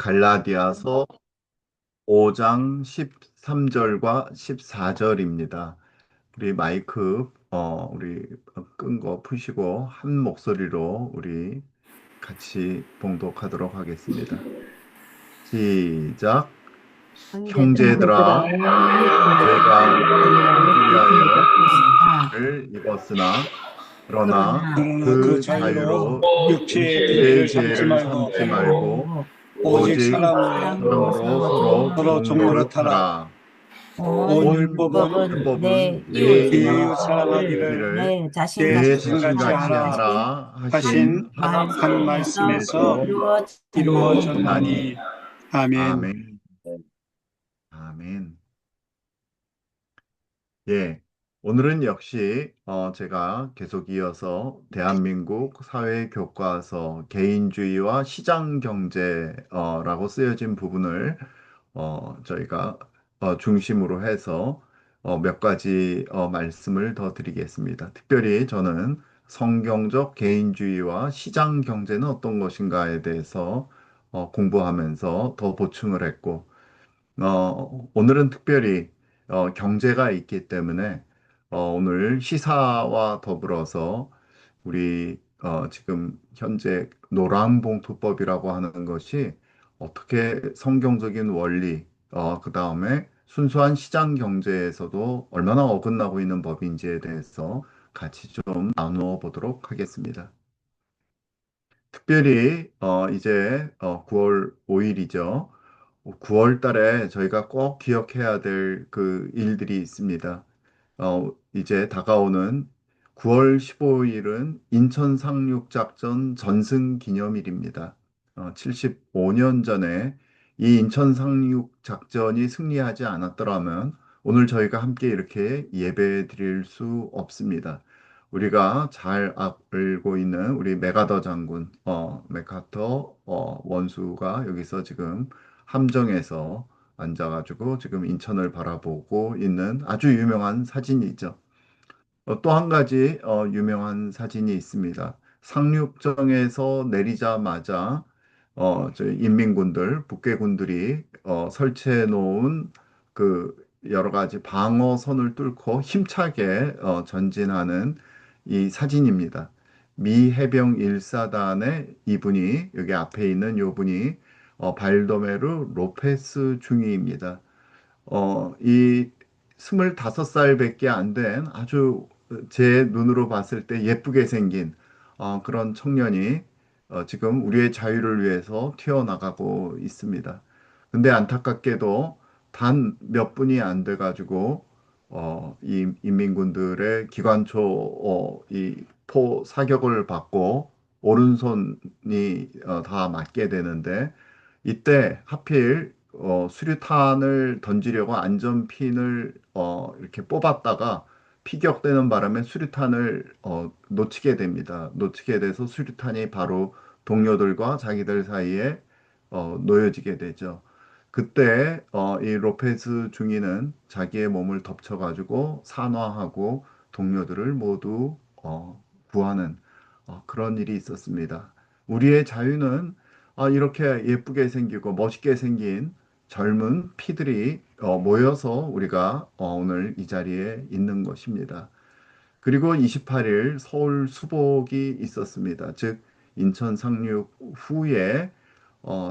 갈라디아서 5장 13절과 14절입니다. 우리 마이크 우리 끈 거 푸시고 한 목소리로 우리 같이 봉독하도록 하겠습니다. 시작. 형제들아, 형제들아, 우리가 저희가 자유를 위하여 입었으나 죄를 입었으나 그러나 그러나 그러나 그 그 그 자유로 자유로 자유로 육체의 육체의 죄를 육체의 삼지 죄를 죄를 말고 삼지 삼지 말고 말고 오직 오직 오직 사랑으로 사랑으로 사랑으로 서로 서로 서로 동력을 동거릇하라. 동거릇하라. 온 온 온 율법은 율법은 내 율법은 내 이웃을 이웃 사랑하기를 사랑하기를 이웃을 내 내 내 자신같이 자신같이 자신같이 하라 하신 하라 하신 하신 한 말씀에서 말씀에서 말씀에서 이루어졌나니. 이루어졌나니. 이루어졌나니. 아멘. 아멘. 아멘. 예. 오늘은 역시 제가 계속 이어서 대한민국 사회교과서 개인주의와 시장경제라고 쓰여진 부분을 저희가 중심으로 해서 몇 가지 말씀을 더 드리겠습니다. 특별히 저는 성경적 개인주의와 시장경제는 어떤 것인가에 대해서 공부하면서 더 보충을 했고, 오늘은 특별히 경제가 있기 때문에 오늘 시사와 더불어서 우리 지금 현재 노란봉투법이라고 하는 것이 어떻게 성경적인 원리, 그 다음에 순수한 시장 경제에서도 얼마나 어긋나고 있는 법인지에 대해서 같이 좀 나누어 보도록 하겠습니다. 특별히 이제 9월 5일이죠. 9월 달에 저희가 꼭 기억해야 될 그 일들이 있습니다. 이제 다가오는 9월 15일은 인천 상륙작전 전승 기념일입니다. 75년 전에 이 인천 상륙작전이 승리하지 않았더라면 오늘 저희가 함께 이렇게 예배 드릴 수 없습니다. 우리가 잘 알고 있는 우리 메가더 장군, 메카터 원수가 여기서 지금 함정에서 앉아가지고 지금 인천을 바라보고 있는 아주 유명한 사진이죠. 또 한 가지 유명한 사진이 있습니다. 상륙정에서 내리자마자 저희 인민군들, 북괴군들이 설치해 놓은 그 여러 가지 방어선을 뚫고 힘차게 전진하는 이 사진입니다. 미 해병 1사단의 이분이 여기 앞에 있는 이분이 발도메르 로페스 중위입니다. 이 25살밖에 안 된 아주 제 눈으로 봤을 때 예쁘게 생긴 그런 청년이 지금 우리의 자유를 위해서 튀어나가고 있습니다. 근데 안타깝게도 단 몇 분이 안 돼가지고 이 인민군들의 기관총 이 포 사격을 받고 오른손이 다 맞게 되는데 이때 하필 수류탄을 던지려고 안전핀을 이렇게 뽑았다가 피격되는 바람에 수류탄을 놓치게 됩니다. 놓치게 돼서 수류탄이 바로 동료들과 자기들 사이에 놓여지게 되죠. 그때 이 로페즈 중위는 자기의 몸을 덮쳐가지고 산화하고 동료들을 모두 구하는 그런 일이 있었습니다. 우리의 자유는 이렇게 예쁘게 생기고 멋있게 생긴 젊은 피들이 모여서 우리가 오늘 이 자리에 있는 것입니다. 그리고 28일 서울 수복이 있었습니다. 즉 인천 상륙 후에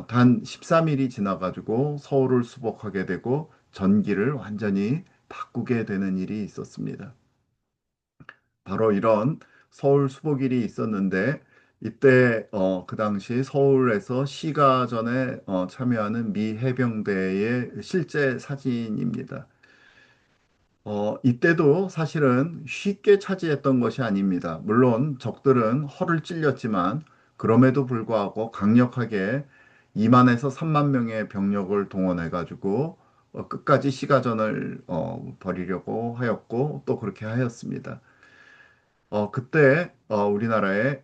단 13일이 지나가지고 서울을 수복하게 되고 전기를 완전히 바꾸게 되는 일이 있었습니다. 바로 이런 서울 수복일이 있었는데 이때 그 당시 서울에서 시가전에 참여하는 미 해병대의 실제 사진입니다. 이때도 사실은 쉽게 차지했던 것이 아닙니다. 물론 적들은 허를 찔렸지만 그럼에도 불구하고 강력하게 2만에서 3만 명의 병력을 동원해 가지고 끝까지 시가전을 벌이려고 하였고 또 그렇게 하였습니다. 그때 우리나라에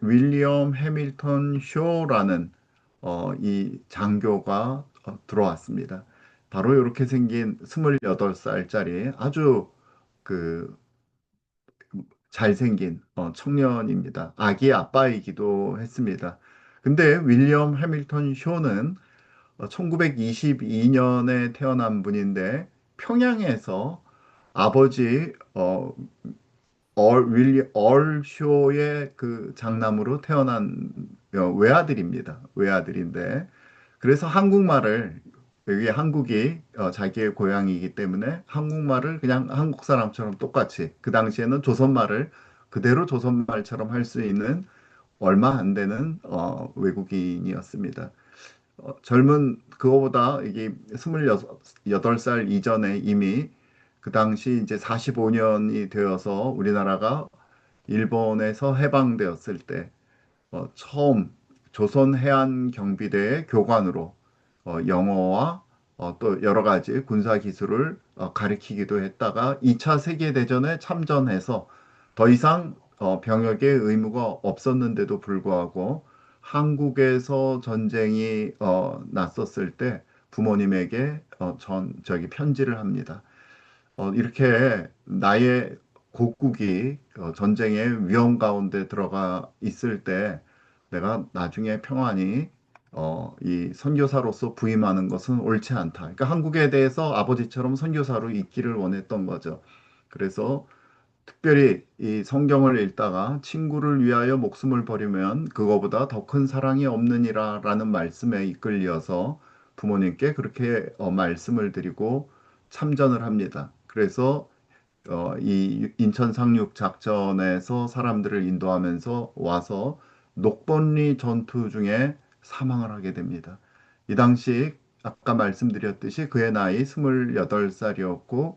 윌리엄 해밀턴 쇼라는 이 장교가 들어왔습니다. 바로 이렇게 생긴 28살짜리 아주 그 잘생긴 청년입니다. 아기 아빠이기도 했습니다. 근데 윌리엄 해밀턴 쇼는 1922년에 태어난 분인데 평양에서 아버지 얼쇼의 그 장남으로 태어난 외아들입니다. 외아들인데 그래서 한국말을 여기 한국이 자기의 고향이기 때문에 한국말을 그냥 한국 사람처럼 똑같이 그 당시에는 조선말을 그대로 조선말처럼 할 수 있는 얼마 안 되는 외국인이었습니다. 젊은 그거보다 이게 28살 이전에 이미 그 당시 이제 45년이 되어서 우리나라가 일본에서 해방되었을 때 처음 조선 해안 경비대의 교관으로 영어와 또 여러 가지 군사 기술을 가리키기도 했다가 2차 세계대전에 참전해서 더 이상 병역의 의무가 없었는데도 불구하고 한국에서 전쟁이 났었을 때 부모님에게 저기 편지를 합니다. 이렇게 나의 고국이 전쟁의 위험 가운데 들어가 있을 때 내가 나중에 평안히 이 선교사로서 부임하는 것은 옳지 않다. 그러니까 한국에 대해서 아버지처럼 선교사로 있기를 원했던 거죠. 그래서 특별히 이 성경을 읽다가 친구를 위하여 목숨을 버리면 그거보다 더 큰 사랑이 없느니라라는 말씀에 이끌려서 부모님께 그렇게 말씀을 드리고 참전을 합니다. 그래서 이 인천 상륙 작전에서 사람들을 인도하면서 와서 녹번리 전투 중에 사망을 하게 됩니다. 이 당시 아까 말씀드렸듯이 그의 나이 28살이었고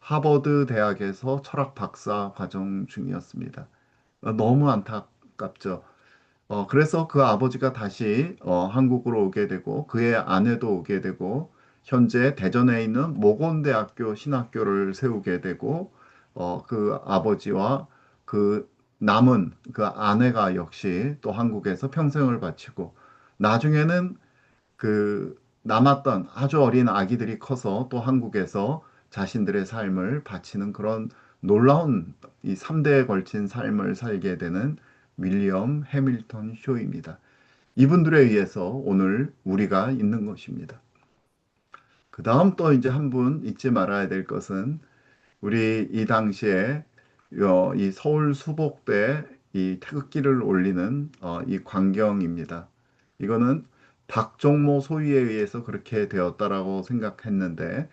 하버드 대학에서 철학 박사 과정 중이었습니다. 너무 안타깝죠. 그래서 그 아버지가 다시 한국으로 오게 되고 그의 아내도 오게 되고 현재 대전에 있는 모건대학교 신학교를 세우게 되고 그 아버지와 그 남은 그 아내가 역시 또 한국에서 평생을 바치고 나중에는 그 남았던 아주 어린 아기들이 커서 또 한국에서 자신들의 삶을 바치는 그런 놀라운 이 3대에 걸친 삶을 살게 되는 윌리엄 해밀턴 쇼입니다. 이분들에 의해서 오늘 우리가 있는 것입니다. 그 다음 또 이제 한 분 잊지 말아야 될 것은 우리 이 당시에 이 서울 수복대 이 태극기를 올리는 이 광경입니다. 이거는 박정모 소위에 의해서 그렇게 되었다라고 생각했는데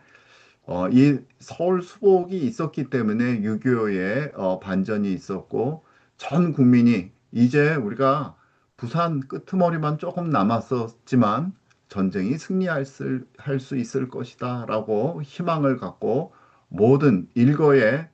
이 서울 수복이 있었기 때문에 6.25에 반전이 있었고 전 국민이 이제 우리가 부산 끄트머리만 조금 남았었지만 전쟁이 할 수 있을 것이다라고 희망을 갖고 모든 일거에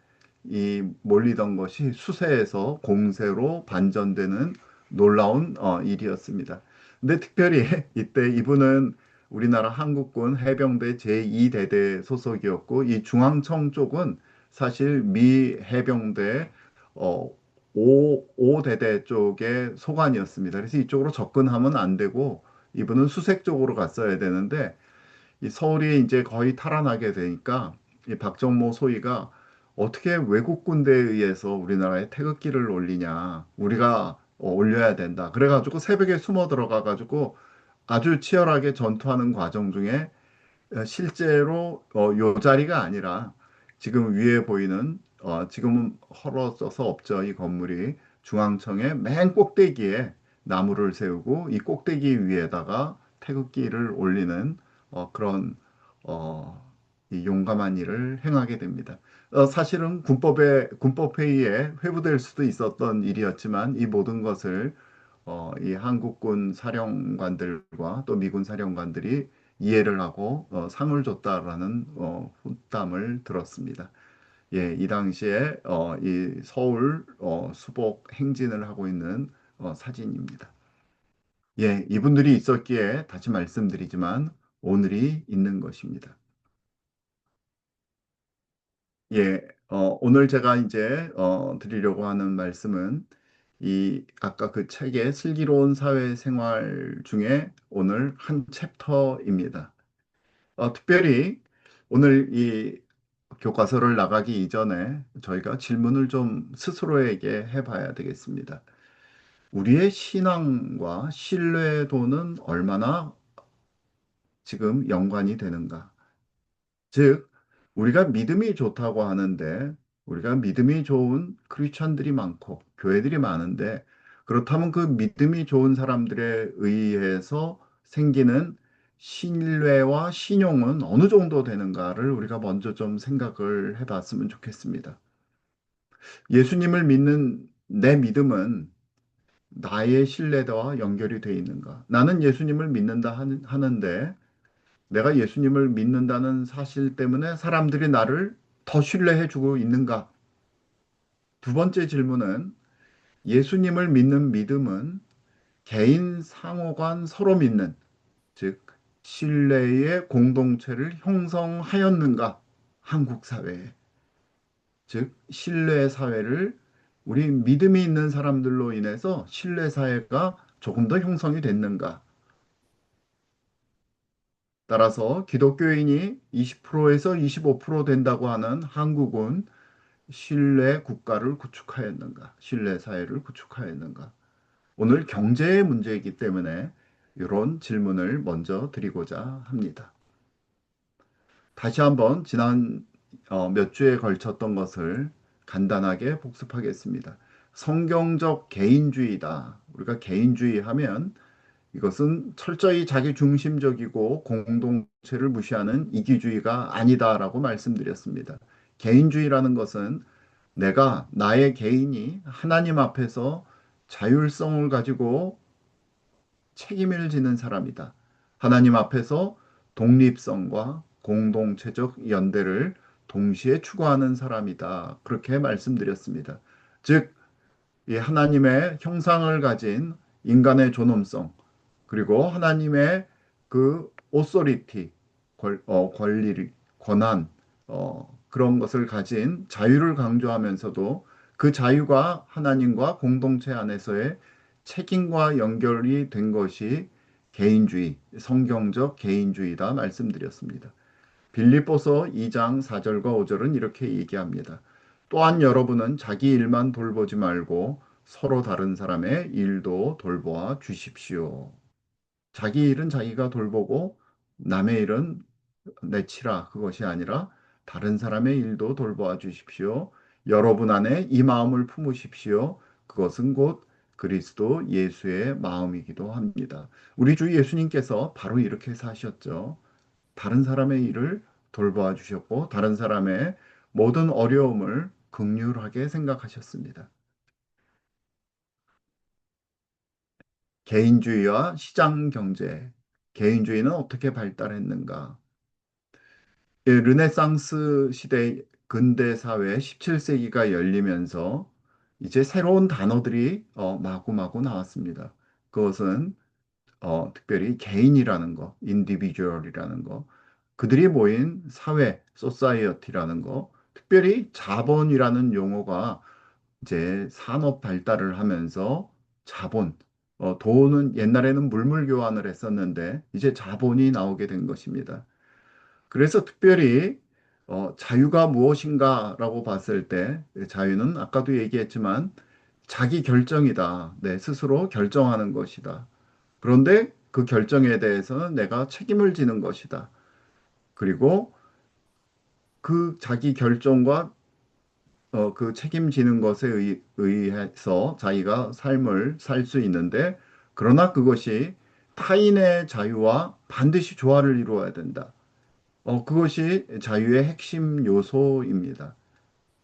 이 몰리던 것이 수세에서 공세로 반전되는 놀라운 일이었습니다. 근데 특별히 이때 이분은 우리나라 한국군 해병대 제2대대 소속이었고 이 중앙청 쪽은 사실 미 해병대 어, 5대대 쪽의 소관이었습니다. 그래서 이쪽으로 접근하면 안 되고 이분은 수색 쪽으로 갔어야 되는데 이 서울이 이제 거의 탈환하게 되니까 이 박정모 소위가 어떻게 외국 군대에 의해서 우리나라에 태극기를 올리냐. 우리가 올려야 된다. 그래가지고 새벽에 숨어 들어가가지고 아주 치열하게 전투하는 과정 중에 실제로 요 자리가 아니라 지금 위에 보이는 지금은 헐어져서 없죠. 이 건물이 중앙청의 맨 꼭대기에 나무를 세우고 이 꼭대기 위에다가 태극기를 올리는 그런 어, 이 용감한 일을 행하게 됩니다. 사실은 군법회의에 회부될 수도 있었던 일이었지만 이 모든 것을 이 한국군 사령관들과 또 미군 사령관들이 이해를 하고 상을 줬다라는 후담을 들었습니다. 예, 이 당시에 이 서울 수복 행진을 하고 있는 사진입니다. 예, 이분들이 있었기에 다시 말씀드리지만 오늘이 있는 것입니다. 예, 오늘 제가 이제 드리려고 하는 말씀은 이 아까 그 책의 슬기로운 사회생활 중에 오늘 한 챕터입니다. 특별히 오늘 이 교과서를 나가기 이전에 저희가 질문을 좀 스스로에게 해봐야 되겠습니다. 우리의 신앙과 신뢰도는 얼마나 지금 연관이 되는가? 즉, 우리가 믿음이 좋다고 하는데, 우리가 믿음이 좋은 크리스천들이 많고, 교회들이 많은데, 그렇다면 그 믿음이 좋은 사람들에 의해서 생기는 신뢰와 신용은 어느 정도 되는가를 우리가 먼저 좀 생각을 해봤으면 좋겠습니다. 예수님을 믿는 내 믿음은 나의 신뢰도와 연결이 돼 있는가? 나는 예수님을 믿는다 하는데, 내가 예수님을 믿는다는 사실 때문에 사람들이 나를 더 신뢰해주고 있는가? 두 번째 질문은 예수님을 믿는 믿음은 개인 상호간 서로 믿는, 즉, 신뢰의 공동체를 형성하였는가? 한국 사회에. 즉, 신뢰 사회를 우리 믿음이 있는 사람들로 인해서 신뢰 사회가 조금 더 형성이 됐는가? 따라서 기독교인이 20%에서 25% 된다고 하는 한국은 신뢰 국가를 구축하였는가? 신뢰 사회를 구축하였는가? 오늘 경제의 문제이기 때문에 이런 질문을 먼저 드리고자 합니다. 다시 한번 지난 몇 주에 걸쳤던 것을 간단하게 복습하겠습니다. 성경적 개인주의다. 우리가 개인주의 하면 이것은 철저히 자기 중심적이고 공동체를 무시하는 이기주의가 아니다라고 말씀드렸습니다. 개인주의라는 것은 내가 나의 개인이 하나님 앞에서 자율성을 가지고 책임을 지는 사람이다. 하나님 앞에서 독립성과 공동체적 연대를 동시에 추구하는 사람이다. 그렇게 말씀드렸습니다. 즉, 이 하나님의 형상을 가진 인간의 존엄성, 그리고 하나님의 그 오소리티, 권리, 권한, 그런 것을 가진 자유를 강조하면서도 그 자유가 하나님과 공동체 안에서의 책임과 연결이 된 것이 개인주의, 성경적 개인주의다 말씀드렸습니다. 빌립보서 2장 4절과 5절은 이렇게 얘기합니다. 또한 여러분은 자기 일만 돌보지 말고 서로 다른 사람의 일도 돌보아 주십시오. 자기 일은 자기가 돌보고 남의 일은 내치라 그것이 아니라 다른 사람의 일도 돌보아 주십시오. 여러분 안에 이 마음을 품으십시오. 그것은 곧 그리스도 예수의 마음이기도 합니다. 우리 주 예수님께서 바로 이렇게 사셨죠. 다른 사람의 일을 돌보아 주셨고 다른 사람의 모든 어려움을 긍휼하게 생각하셨습니다. 개인주의와 시장 경제, 개인주의는 어떻게 발달했는가? 예, 르네상스 시대 근대 사회 17세기가 열리면서 이제 새로운 단어들이 마구마구 나왔습니다. 그것은 특별히 개인이라는 거, 인디비주얼이라는 거, 그들이 모인 사회, 소사이어티라는 거, 특별히 자본이라는 용어가 이제 산업 발달을 하면서 자본, 돈은 옛날에는 물물 교환을 했었는데 이제 자본이 나오게 된 것입니다. 그래서 특별히 자유가 무엇인가라고 봤을 때 자유는 아까도 얘기했지만 자기 결정이다. 내 스스로 결정하는 것이다. 그런데 그 결정에 대해서는 내가 책임을 지는 것이다. 그리고 그 자기 결정과 그 책임지는 것에 의해서 자기가 삶을 살 수 있는데, 그러나 그것이 타인의 자유와 반드시 조화를 이루어야 된다. 그것이 자유의 핵심 요소입니다.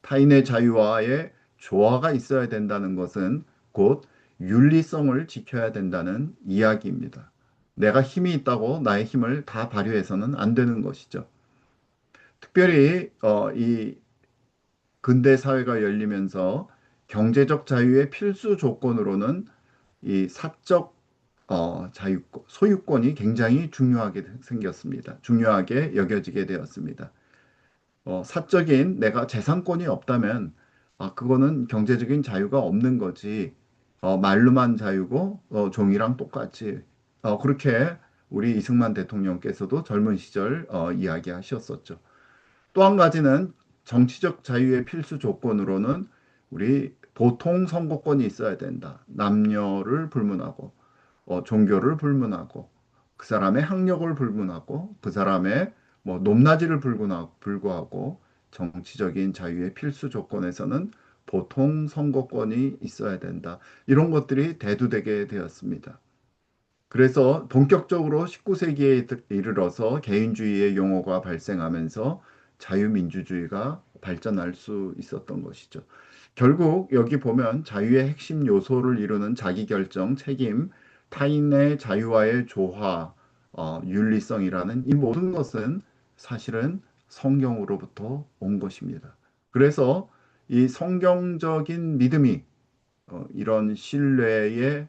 타인의 자유와의 조화가 있어야 된다는 것은 곧 윤리성을 지켜야 된다는 이야기입니다. 내가 힘이 있다고 나의 힘을 다 발휘해서는 안 되는 것이죠. 특별히 이 근대 사회가 열리면서 경제적 자유의 필수 조건으로는 이 사적 자유권, 소유권이 굉장히 중요하게 생겼습니다. 중요하게 여겨지게 되었습니다. 사적인 내가 재산권이 없다면 그거는 경제적인 자유가 없는 거지. 말로만 자유고 종이랑 똑같이. 그렇게 우리 이승만 대통령께서도 젊은 시절 이야기하셨었죠. 또 한 가지는 정치적 자유의 필수 조건으로는 우리 보통 선거권이 있어야 된다. 남녀를 불문하고, 종교를 불문하고, 그 사람의 학력을 불문하고, 그 사람의 뭐 높낮이를 불구하고 정치적인 자유의 필수 조건에서는 보통 선거권이 있어야 된다. 이런 것들이 대두되게 되었습니다. 그래서 본격적으로 19세기에 이르러서 개인주의의 용어가 발생하면서 자유민주주의가 발전할 수 있었던 것이죠. 결국 여기 보면 자유의 핵심 요소를 이루는 자기결정, 책임, 타인의 자유와의 조화, 윤리성이라는 이 모든 것은 사실은 성경으로부터 온 것입니다. 그래서 이 성경적인 믿음이 이런 신뢰의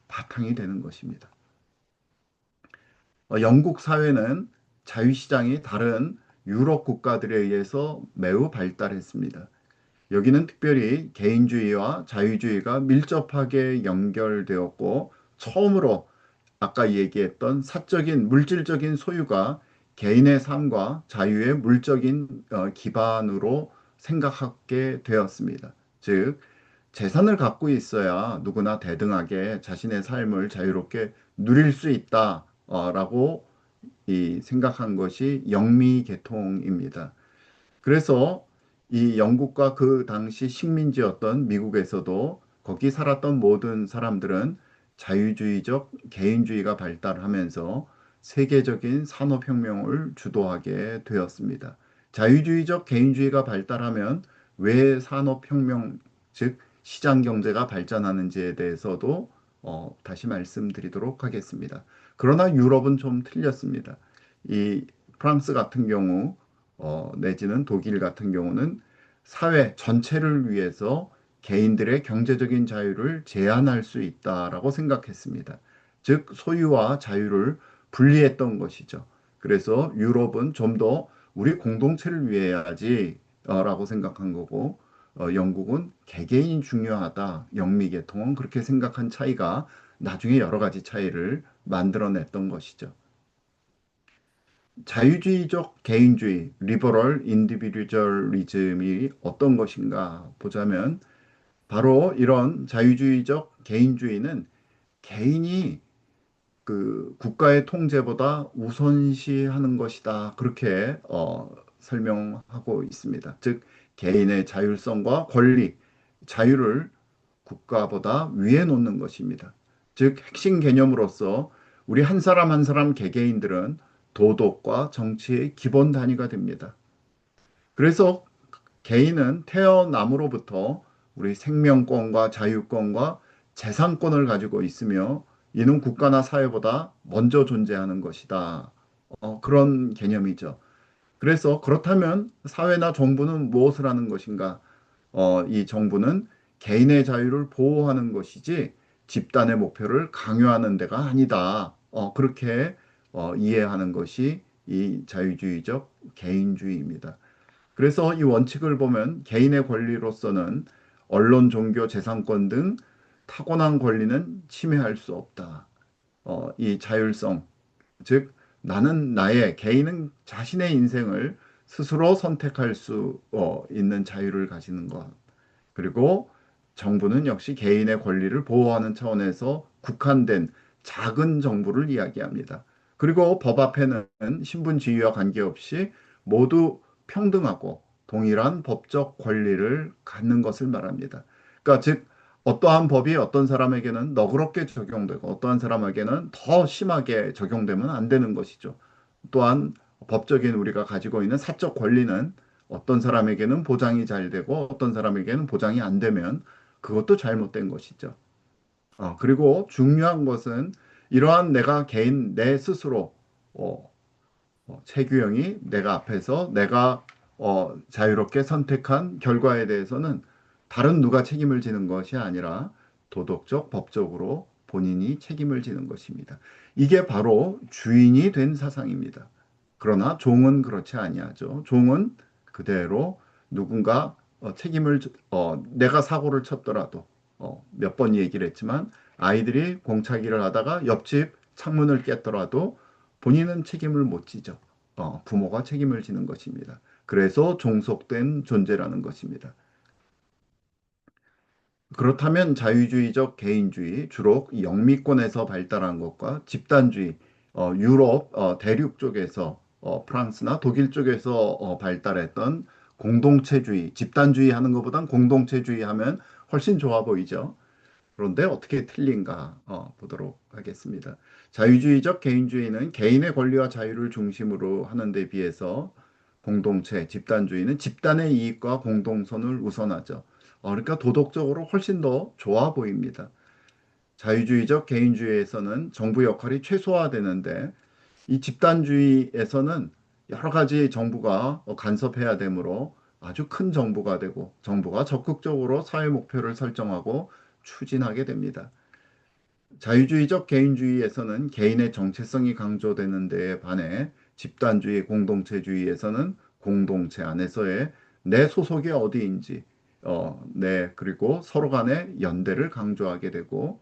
바탕이 되는 것입니다. 영국 사회는 자유시장이 다른 유럽 국가들에 의해서 매우 발달했습니다. 여기는 특별히 개인주의와 자유주의가 밀접하게 연결되었고, 처음으로 아까 얘기했던 사적인 물질적인 소유가 개인의 삶과 자유의 물적인 기반으로 생각하게 되었습니다. 즉, 재산을 갖고 있어야 누구나 대등하게 자신의 삶을 자유롭게 누릴 수 있다라고 생각한 것이 영미계통입니다. 그래서 이 영국과 그 당시 식민지였던 미국에서도 거기 살았던 모든 사람들은 자유주의적 개인주의가 발달하면서 세계적인 산업혁명을 주도하게 되었습니다. 자유주의적 개인주의가 발달하면 왜 산업혁명, 즉 시장 경제가 발전하는지에 대해서도 다시 말씀드리도록 하겠습니다. 그러나 유럽은 좀 틀렸습니다. 이 프랑스 같은 경우 내지는 독일 같은 경우는 사회 전체를 위해서 개인들의 경제적인 자유를 제한할 수 있다라고 생각했습니다. 즉, 소유와 자유를 분리했던 것이죠. 그래서 유럽은 좀 더 우리 공동체를 위해야지 라고 생각한 거고, 영국은 개개인이 중요하다. 영미계통은 그렇게 생각한 차이가 나중에 여러 가지 차이를 만들어냈던 것이죠. 자유주의적 개인주의, 리버럴 인디비듀얼리즘이 어떤 것인가 보자면 바로 이런 자유주의적 개인주의는 개인이 그 국가의 통제보다 우선시하는 것이다. 그렇게 설명하고 있습니다. 즉 개인의 자율성과 권리, 자유를 국가보다 위에 놓는 것입니다. 즉 핵심 개념으로서 우리 한 사람 한 사람 개개인들은 도덕과 정치의 기본 단위가 됩니다. 그래서 개인은 태어남으로부터 우리 생명권과 자유권과 재산권을 가지고 있으며 이는 국가나 사회보다 먼저 존재하는 것이다. 그런 개념이죠. 그래서 그렇다면 사회나 정부는 무엇을 하는 것인가? 이 정부는 개인의 자유를 보호하는 것이지 집단의 목표를 강요하는 데가 아니다. 그렇게 이해하는 것이 이 자유주의적 개인주의입니다. 그래서 이 원칙을 보면 개인의 권리로서는 언론, 종교, 재산권 등 타고난 권리는 침해할 수 없다. 이 자율성, 즉 나는 나의 개인은 자신의 인생을 스스로 선택할 수 있는 자유를 가지는 것. 그리고 정부는 역시 개인의 권리를 보호하는 차원에서 국한된 작은 정부를 이야기합니다. 그리고 법 앞에는 신분지위와 관계없이 모두 평등하고 동일한 법적 권리를 갖는 것을 말합니다. 그러니까 즉 어떠한 법이 어떤 사람에게는 너그럽게 적용되고 어떠한 사람에게는 더 심하게 적용되면 안 되는 것이죠. 또한 법적인 우리가 가지고 있는 사적 권리는 어떤 사람에게는 보장이 잘 되고 어떤 사람에게는 보장이 안 되면 그것도 잘못된 것이죠. 그리고 중요한 것은 이러한 내가 개인 내 스스로 어, 최규영이 내가 앞에서 내가 자유롭게 선택한 결과에 대해서는 다른 누가 책임을 지는 것이 아니라 도덕적, 법적으로 본인이 책임을 지는 것입니다. 이게 바로 주인이 된 사상입니다. 그러나 종은 그렇지 아니하죠. 종은 그대로 누군가 내가 사고를 쳤더라도 몇 번 얘기를 했지만 아이들이 공차기를 하다가 옆집 창문을 깼더라도 본인은 책임을 못 지죠. 부모가 책임을 지는 것입니다. 그래서 종속된 존재라는 것입니다. 그렇다면 자유주의적 개인주의, 주로 영미권에서 발달한 것과 집단주의, 유럽 대륙 쪽에서 프랑스나 독일 쪽에서 발달했던 공동체주의, 집단주의 하는 것보단 공동체주의 하면 훨씬 좋아 보이죠. 그런데 어떻게 틀린가 보도록 하겠습니다. 자유주의적 개인주의는 개인의 권리와 자유를 중심으로 하는 데 비해서 공동체, 집단주의는 집단의 이익과 공동선을 우선하죠. 그러니까 도덕적으로 훨씬 더 좋아 보입니다. 자유주의적 개인주의에서는 정부 역할이 최소화되는데 이 집단주의에서는 여러 가지 정부가 간섭해야 되므로 아주 큰 정부가 되고 정부가 적극적으로 사회 목표를 설정하고 추진하게 됩니다. 자유주의적 개인주의에서는 개인의 정체성이 강조되는 데에 반해 집단주의, 공동체주의에서는 공동체 안에서의 내 소속이 어디인지, 그리고 서로 간의 연대를 강조하게 되고,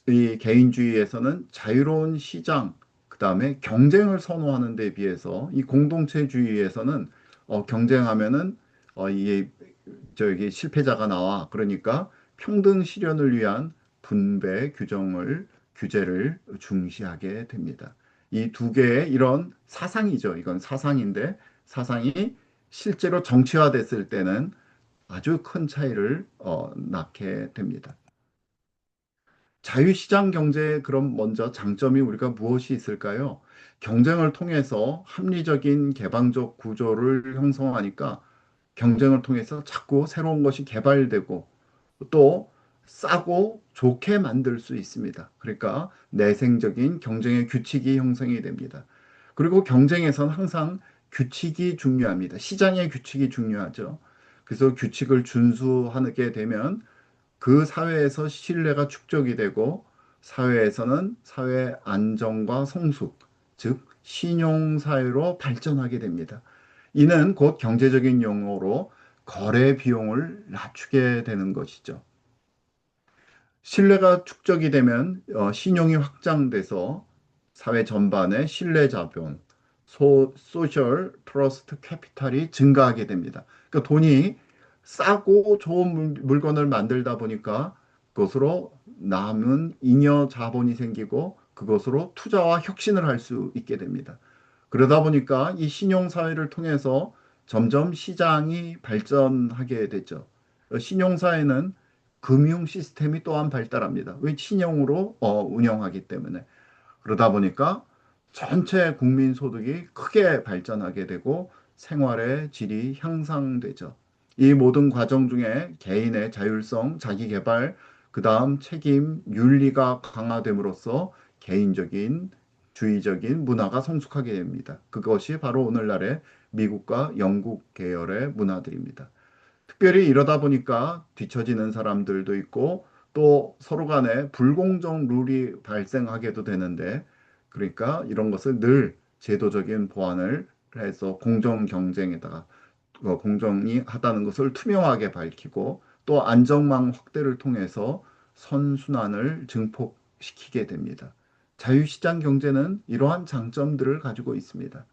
이 개인주의에서는 자유로운 시장, 그 다음에 경쟁을 선호하는 데 비해서 이 공동체주의에서는 경쟁하면은 이 저기 실패자가 나와. 그러니까 평등 실현을 위한 분배 규제를 중시하게 됩니다. 이 두 개의 이런 사상이죠. 이건 사상인데 사상이 실제로 정치화됐을 때는 아주 큰 차이를 낳게 됩니다. 자유시장 경제의 그럼 먼저 장점이 우리가 무엇이 있을까요? 경쟁을 통해서 합리적인 개방적 구조를 형성하니까 경쟁을 통해서 자꾸 새로운 것이 개발되고 또 싸고 좋게 만들 수 있습니다. 그러니까 내생적인 경쟁의 규칙이 형성이 됩니다. 그리고 경쟁에선 항상 규칙이 중요합니다. 시장의 규칙이 중요하죠. 그래서 규칙을 준수하게 되면 그 사회에서 신뢰가 축적이 되고 사회에서는 사회 안정과 성숙, 즉 신용사회로 발전하게 됩니다. 이는 곧 경제적인 용어로 거래 비용을 낮추게 되는 것이죠. 신뢰가 축적이 되면 신용이 확장돼서 사회 전반의 신뢰 자본, 소셜 트러스트 캐피탈이 증가하게 됩니다. 그러니까 돈이 싸고 좋은 물건을 만들다 보니까 그것으로 남은 잉여 자본이 생기고 그것으로 투자와 혁신을 할 수 있게 됩니다. 그러다 보니까 이 신용사회를 통해서 점점 시장이 발전하게 되죠. 신용사회는 금융 시스템이 또한 발달합니다. 왜 신용으로 운영하기 때문에. 그러다 보니까 전체 국민 소득이 크게 발전하게 되고 생활의 질이 향상되죠. 이 모든 과정 중에 개인의 자율성, 자기 개발, 그다음 책임, 윤리가 강화됨으로써 개인적인 주의적인 문화가 성숙하게 됩니다. 그것이 바로 오늘날의 미국과 영국 계열의 문화들입니다. 특별히 이러다 보니까 뒤처지는 사람들도 있고 또 서로 간에 불공정 룰이 발생하게도 되는데 그러니까 이런 것을 늘 제도적인 보완을 해서 공정 경쟁에다가 공정이 하다는 것을 투명하게 밝히고 또 안전망 확대를 통해서 선순환을 증폭시키게 됩니다. 자유시장 경제는 이러한 장점들을 가지고 있습니다.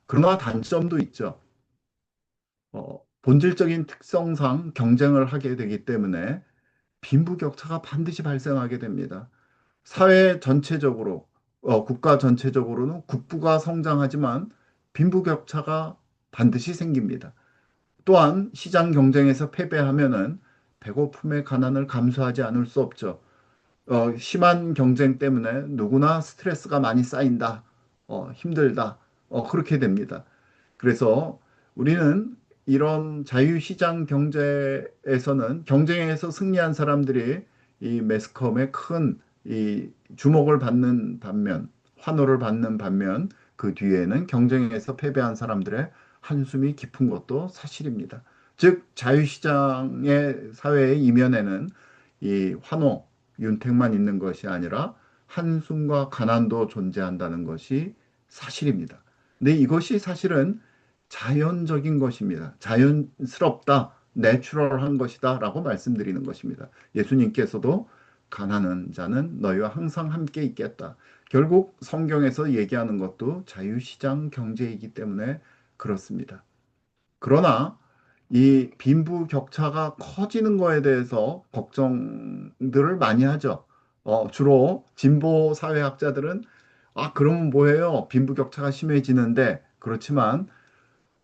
그러나 단점도 있죠. 본질적인 특성상 경쟁을 하게 되기 때문에 빈부격차가 반드시 발생하게 됩니다. 사회 전체적으로, 국가 전체적으로는 국부가 성장하지만 빈부격차가 반드시 생깁니다. 또한 시장 경쟁에서 패배하면은 배고픔의 가난을 감수하지 않을 수 없죠. 심한 경쟁 때문에 누구나 스트레스가 많이 쌓인다, 힘들다, 그렇게 됩니다. 그래서 우리는 이런 자유시장 경제에서는 경쟁에서 승리한 사람들이 이 매스컴의 큰 이 주목을 받는 반면, 환호를 받는 반면 그 뒤에는 경쟁에서 패배한 사람들의 한숨이 깊은 것도 사실입니다. 즉, 자유시장의 사회의 이면에는 이 환호, 윤택만 있는 것이 아니라 한숨과 가난도 존재한다는 것이 사실입니다. 근데 이것이 사실은 자연적인 것입니다. 자연스럽다, 내추럴한 것이다 라고 말씀드리는 것입니다. 예수님께서도 가난한 자는 너희와 항상 함께 있겠다. 결국 성경에서 얘기하는 것도 자유시장 경제이기 때문에 그렇습니다. 그러나 이 빈부격차가 커지는 거에 대해서 걱정들을 많이 하죠. 주로 진보 사회학자들은 그러면 뭐예요? 빈부격차가 심해지는데 그렇지만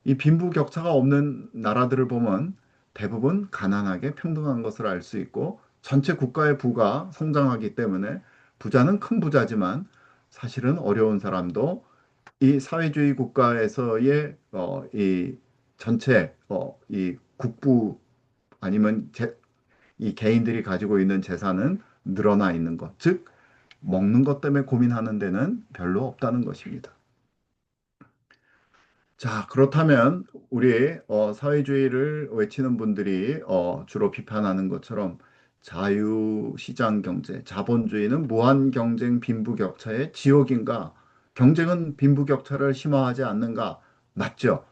이 빈부격차가 없는 나라들을 보면 대부분 가난하게 평등한 것을 알 수 있고 전체 국가의 부가 성장하기 때문에 부자는 큰 부자지만 사실은 어려운 사람도 이 사회주의 국가에서의 이 전체 이 국부 아니면 이 개인들이 가지고 있는 재산은 늘어나 있는 것, 즉 먹는 것 때문에 고민하는 데는 별로 없다는 것입니다. 자, 그렇다면 우리 사회주의를 외치는 분들이 주로 비판하는 것처럼 자유시장 경제, 자본주의는 무한 경쟁 빈부격차의 지옥인가? 경쟁은 빈부격차를 심화하지 않는가? 맞죠?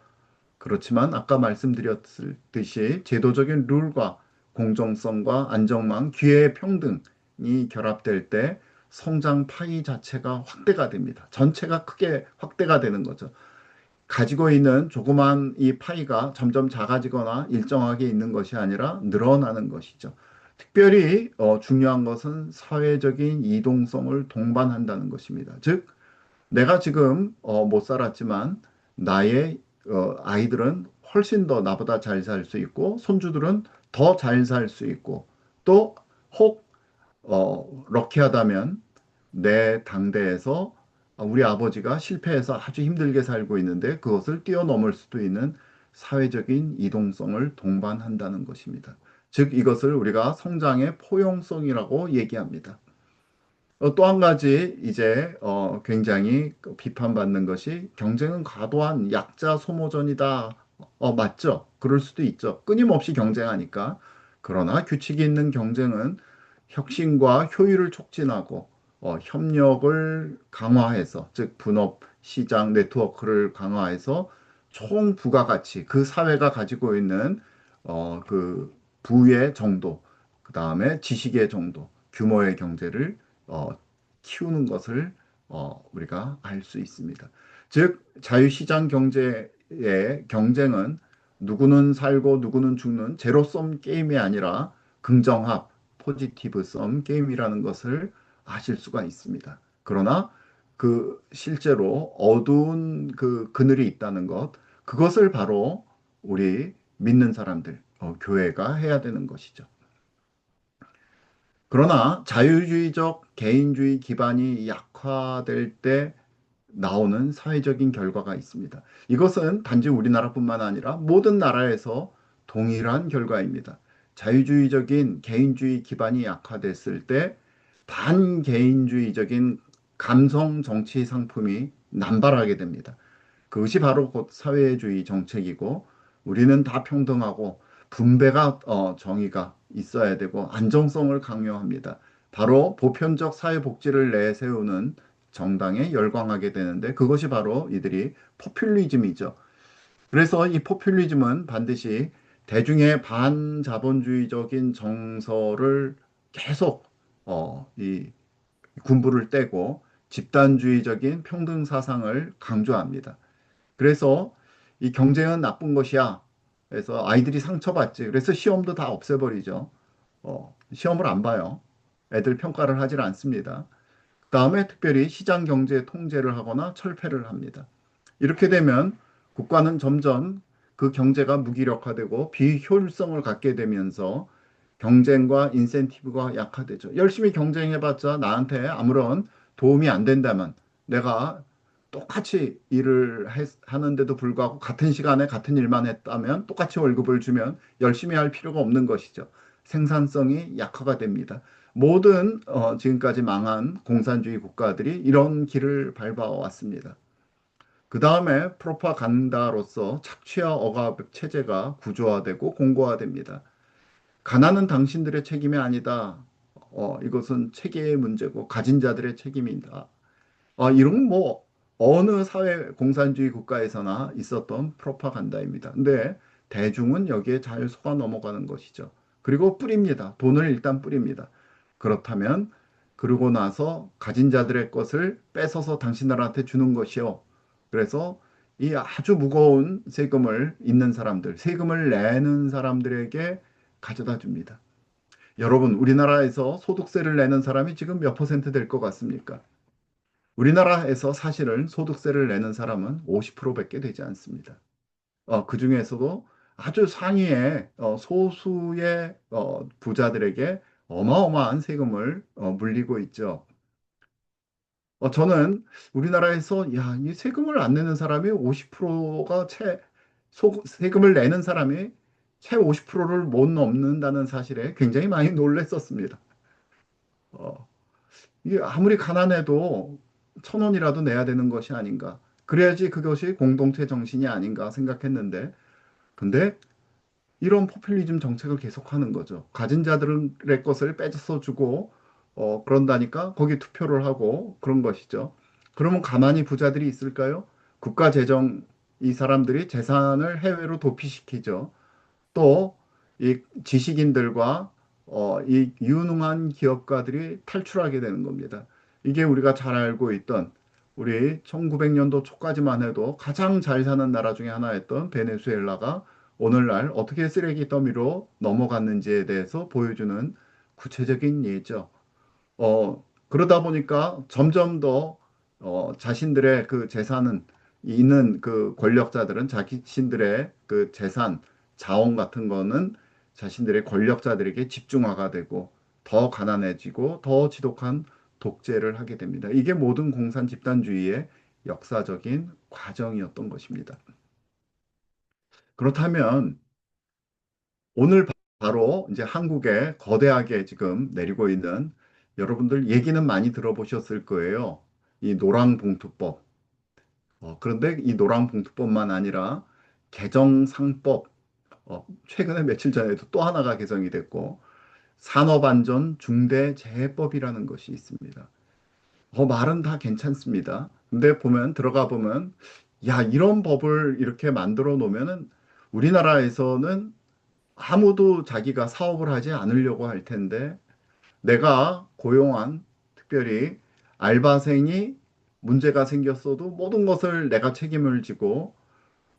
그렇지만 아까 말씀드렸듯이 제도적인 룰과 공정성과 안정망, 기회의 평등이 결합될 때 성장 파이 자체가 확대가 됩니다. 전체가 크게 확대가 되는 거죠. 가지고 있는 조그만 이 파이가 점점 작아지거나 일정하게 있는 것이 아니라 늘어나는 것이죠. 특별히 중요한 것은 사회적인 이동성을 동반한다는 것입니다. 즉, 내가 지금 못 살았지만 나의 아이들은 훨씬 더 나보다 잘 살 수 있고 손주들은 더 잘 살 수 있고 또 혹 럭키하다면 내 당대에서 우리 아버지가 실패해서 아주 힘들게 살고 있는데 그것을 뛰어넘을 수도 있는 사회적인 이동성을 동반한다는 것입니다. 즉 이것을 우리가 성장의 포용성이라고 얘기합니다. 또 한 가지 이제 굉장히 비판받는 것이 경쟁은 과도한 약자 소모전이다. 맞죠? 그럴 수도 있죠. 끊임없이 경쟁하니까. 그러나 규칙이 있는 경쟁은 혁신과 효율을 촉진하고 협력을 강화해서 즉 분업, 시장, 네트워크를 강화해서 총 부가가치, 그 사회가 가지고 있는 그 부의 정도, 그 다음에 지식의 정도, 규모의 경제를 어, 키우는 것을 우리가 알 수 있습니다. 즉, 자유시장 경제의 경쟁은 누구는 살고 누구는 죽는 제로섬 게임이 아니라 긍정합, 포지티브 썸 게임이라는 것을 아실 수가 있습니다. 그러나 그 실제로 어두운 그 그늘이 있다는 것, 그것을 바로 우리 믿는 사람들, 교회가 해야 되는 것이죠. 그러나 자유주의적 개인주의 기반이 약화될 때 나오는 사회적인 결과가 있습니다. 이것은 단지 우리나라뿐만 아니라 모든 나라에서 동일한 결과입니다. 자유주의적인 개인주의 기반이 약화됐을 때 반개인주의적인 감성 정치 상품이 남발하게 됩니다. 그것이 바로 곧 사회주의 정책이고 우리는 다 평등하고 분배가 정의가 있어야 되고 안정성을 강요합니다. 바로 보편적 사회복지를 내세우는 정당에 열광하게 되는데 그것이 바로 이들이 포퓰리즘이죠. 그래서 이 포퓰리즘은 반드시 대중의 반자본주의적인 정서를 계속 이 군부를 떼고 집단주의적인 평등 사상을 강조합니다. 그래서 이 경쟁은 나쁜 것이야. 그래서 아이들이 상처받지. 그래서 시험도 다 없애버리죠. 시험을 안 봐요. 애들 평가를 하질 않습니다. 그다음에 특별히 시장 경제 통제를 하거나 철폐를 합니다. 이렇게 되면 국가는 점점 그 경제가 무기력화되고 비효율성을 갖게 되면서 경쟁과 인센티브가 약화되죠. 열심히 경쟁해봤자 나한테 아무런 도움이 안 된다면 내가 똑같이 하는데도 불구하고 같은 시간에 같은 일만 했다면 똑같이 월급을 주면 열심히 할 필요가 없는 것이죠. 생산성이 약화가 됩니다. 모든 지금까지 망한 공산주의 국가들이 이런 길을 밟아왔습니다. 그 다음에 프로파간다로서 착취와 억압 체제가 구조화되고 공고화됩니다. 가난은 당신들의 책임이 아니다. 이것은 체계의 문제고 가진 자들의 책임이다. 이런 뭐 어느 사회 공산주의 국가에서나 있었던 프로파간다입니다. 근데 대중은 여기에 잘 속아 넘어가는 것이죠. 그리고 뿌립니다. 돈을 일단 뿌립니다. 그렇다면 그러고 나서 가진 자들의 것을 뺏어서 당신들한테 주는 것이요. 그래서 이 아주 무거운 세금을 있는 사람들, 세금을 내는 사람들에게 가져다 줍니다. 여러분, 우리나라에서 소득세를 내는 사람이 지금 몇 퍼센트 될 것 같습니까? 우리나라에서 사실은 소득세를 내는 사람은 50%밖에 되지 않습니다. 그 중에서도 아주 상위의 소수의 부자들에게 어마어마한 세금을 물리고 있죠. 저는 우리나라에서 야, 이 세금을 안 내는 사람이 50%가 세금을 내는 사람이 채 50%를 못 넘는다는 사실에 굉장히 많이 놀랐었습니다. 어, 이게 아무리 가난해도 1,000원이라도 내야 되는 것이 아닌가. 그래야지 그것이 공동체 정신이 아닌가 생각했는데, 근데 이런 포퓰리즘 정책을 계속하는 거죠. 가진 자들의 것을 뺏어 주고 그런다니까 거기 투표를 하고 그런 것이죠. 그러면 가만히 부자들이 있을까요? 국가 재정 이 사람들이 재산을 해외로 도피시키죠. 또 이 지식인들과 이 유능한 기업가들이 탈출하게 되는 겁니다. 이게 우리가 잘 알고 있던 우리 1900년도 초까지만 해도 가장 잘 사는 나라 중에 하나였던 베네수엘라가 오늘날 어떻게 쓰레기 더미로 넘어갔는지에 대해서 보여주는 구체적인 예죠. 그러다 보니까 점점 더 자신들의 그 재산은 있는 그 권력자들은 자신들의 그 재산, 자원 같은 거는 자신들의 권력자들에게 집중화가 되고 더 가난해지고 더 지독한 독재를 하게 됩니다. 이게 모든 공산 집단주의의 역사적인 과정이었던 것입니다. 그렇다면 오늘 바로 이제 한국에 거대하게 지금 내리고 있는 여러분들 얘기는 많이 들어보셨을 거예요. 이 노랑봉투법. 그런데 이 노랑봉투법만 아니라 개정상법, 최근에 며칠 전에도 또 하나가 개정이 됐고, 산업안전 중대재해법이라는 것이 있습니다. 말은 다 괜찮습니다. 근데 들어가 보면, 야, 이런 법을 이렇게 만들어 놓으면은 우리나라에서는 아무도 자기가 사업을 하지 않으려고 할 텐데 내가 고용한 특별히 알바생이 문제가 생겼어도 모든 것을 내가 책임을 지고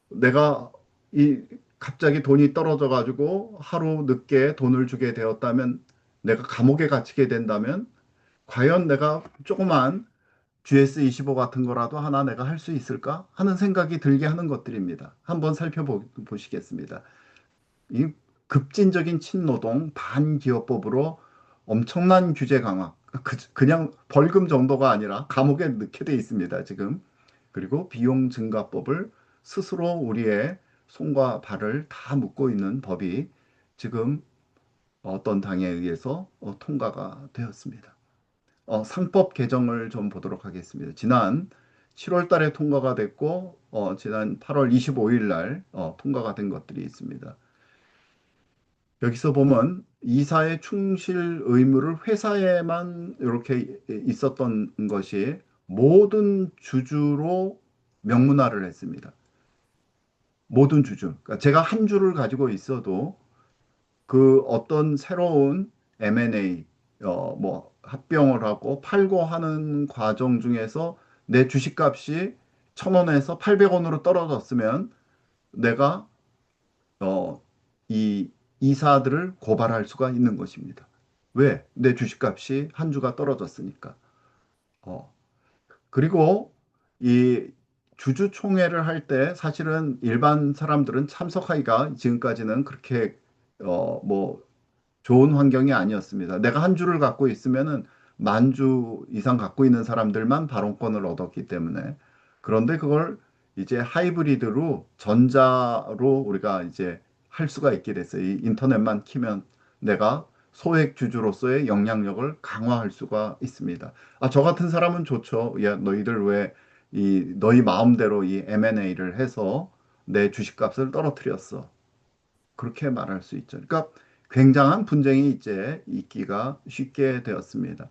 내가 이 갑자기 돈이 떨어져 가지고 하루 늦게 돈을 주게 되었다면 내가 감옥에 갇히게 된다면 과연 내가 조그만 GS25 같은 거라도 하나 내가 할 수 있을까 하는 생각이 들게 하는 것들입니다. 한번 살펴보시겠습니다. 이 급진적인 친노동 반기업법으로 엄청난 규제 강화, 그냥 벌금 정도가 아니라 감옥에 넣게 돼 있습니다, 지금. 그리고 비용 증가법을 스스로 우리의 손과 발을 다 묶고 있는 법이 지금 어떤 당에 의해서 통과가 되었습니다. 상법 개정을 좀 보도록 하겠습니다. 지난 7월 달에 통과가 됐고, 지난 8월 25일 날 통과가 된 것들이 있습니다. 여기서 보면 이사의 충실 의무를 회사에만 이렇게 있었던 것이 모든 주주로 명문화를 했습니다. 모든 주주. 그러니까 제가 한 주를 가지고 있어도 그 어떤 새로운 M&A, 뭐 합병을 하고 팔고 하는 과정 중에서 내 주식값이 1,000원에서 800원으로 떨어졌으면 내가 어, 이 이사들을 고발할 수가 있는 것입니다. 왜? 내 주식값이 한 주가 떨어졌으니까. 어, 그리고 이 주주총회를 할 때 사실은 일반 사람들은 참석하기가 지금까지는 그렇게 뭐 좋은 환경이 아니었습니다. 내가 한 주를 갖고 있으면은 10,000주 이상 갖고 있는 사람들만 발언권을 얻었기 때문에 그런데 그걸 이제 하이브리드로 전자로 우리가 이제 할 수가 있게 됐어요. 이 인터넷만 키면 내가 소액 주주로서의 영향력을 강화할 수가 있습니다. 저 같은 사람은 좋죠. 야, 너희들 왜 너희 마음대로 이 M&A를 해서 내 주식값을 떨어뜨렸어. 그렇게 말할 수 있죠. 그러니까 굉장한 분쟁이 이제 있기가 쉽게 되었습니다.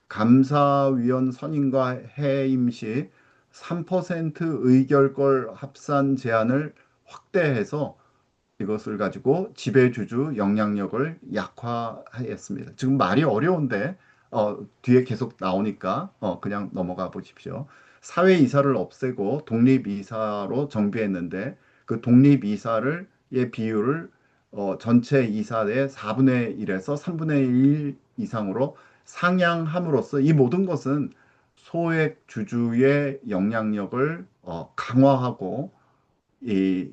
감사위원 선임과 해임 시 3% 의결권 합산 제한을 확대해서 이것을 가지고 지배주주 영향력을 약화했습니다. 지금 말이 어려운데 뒤에 계속 나오니까 그냥 넘어가 보십시오. 사회이사를 없애고 독립이사로 정비했는데 그 독립이사를 의 비율을 전체 이사의 4분의 1에서 3분의 1 이상으로 상향함으로써 이 모든 것은 소액 주주의 영향력을 강화하고 이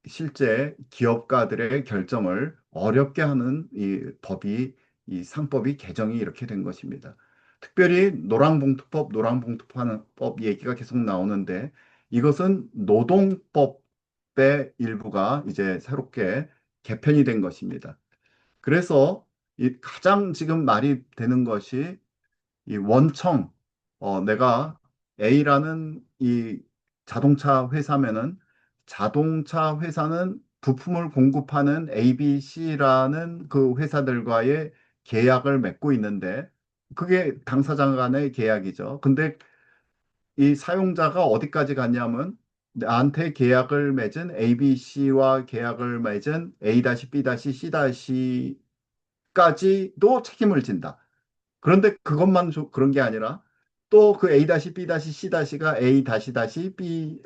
실제 기업가들의 결정을 어렵게 하는 이 법이 이 상법이 개정이 이렇게 된 것입니다. 특별히 노랑봉투법 얘기가 계속 나오는데 이것은 노동법의 일부가 이제 새롭게 개편이 된 것입니다. 그래서 이 가장 지금 말이 되는 것이 이 원청, 내가 A라는 이 자동차 회사면은 자동차 회사는 부품을 공급하는 A, B, C라는 그 회사들과의 계약을 맺고 있는데 그게 당사자 간의 계약이죠. 근데 이 사용자가 어디까지 갔냐면 나한테 계약을 맺은 A, B, C와 계약을 맺은 A-B-C-C까지도 책임을 진다. 그런데 그런 게 아니라 또 그 A-B-C-가 A-B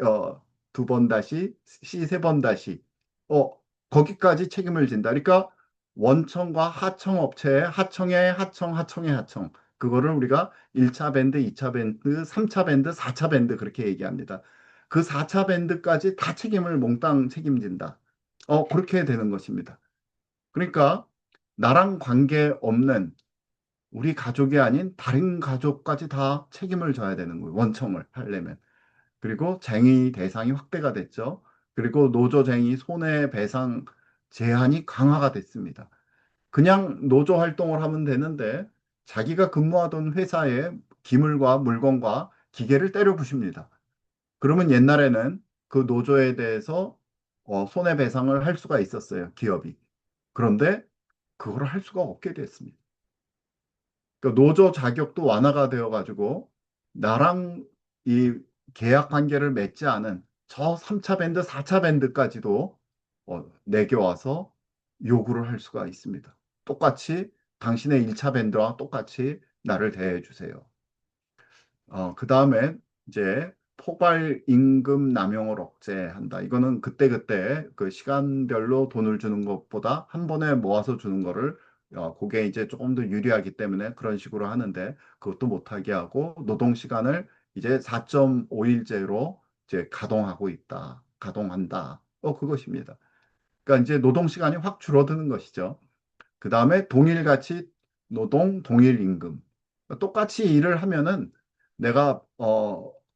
두 번 다시 C 세 번 다시 어 거기까지 책임을 진다. 그러니까 원청과 하청 업체의 하청의 하청 그거를 우리가 1차 밴드, 2차 밴드, 3차 밴드, 4차 밴드 그렇게 얘기합니다. 그 4차 밴드까지 다 책임을 몽땅 책임진다. 그렇게 되는 것입니다. 그러니까 나랑 관계없는 우리 가족이 아닌 다른 가족까지 다 책임을 져야 되는 거예요. 원청을 하려면. 그리고 쟁의 대상이 확대가 됐죠. 그리고 노조쟁의 손해배상 제한이 강화가 됐습니다. 그냥 노조 활동을 하면 되는데 자기가 근무하던 회사에 기물과 물건과 기계를 때려 부십니다. 그러면 옛날에는 그 노조에 대해서 손해배상을 할 수가 있었어요. 기업이. 그런데 그걸 할 수가 없게 됐습니다. 그러니까 노조 자격도 완화가 되어가지고 나랑 이 계약 관계를 맺지 않은 저 3차 밴드, 4차 밴드까지도 내겨와서 요구를 할 수가 있습니다. 똑같이 당신의 1차 밴드와 똑같이 나를 대해 주세요. 그 다음에 이제 포괄 임금 남용을 억제한다. 이거는 그때그때 그 시간별로 돈을 주는 것보다 한 번에 모아서 주는 거를 그게 이제 조금 더 유리하기 때문에 그런 식으로 하는데 그것도 못하게 하고 노동 시간을 이제 4.5일제로 이제 가동한다. 그것입니다. 그러니까 이제 노동 시간이 확 줄어드는 것이죠. 그 다음에 동일가치 노동, 동일 임금. 똑같이 일을 하면은 내가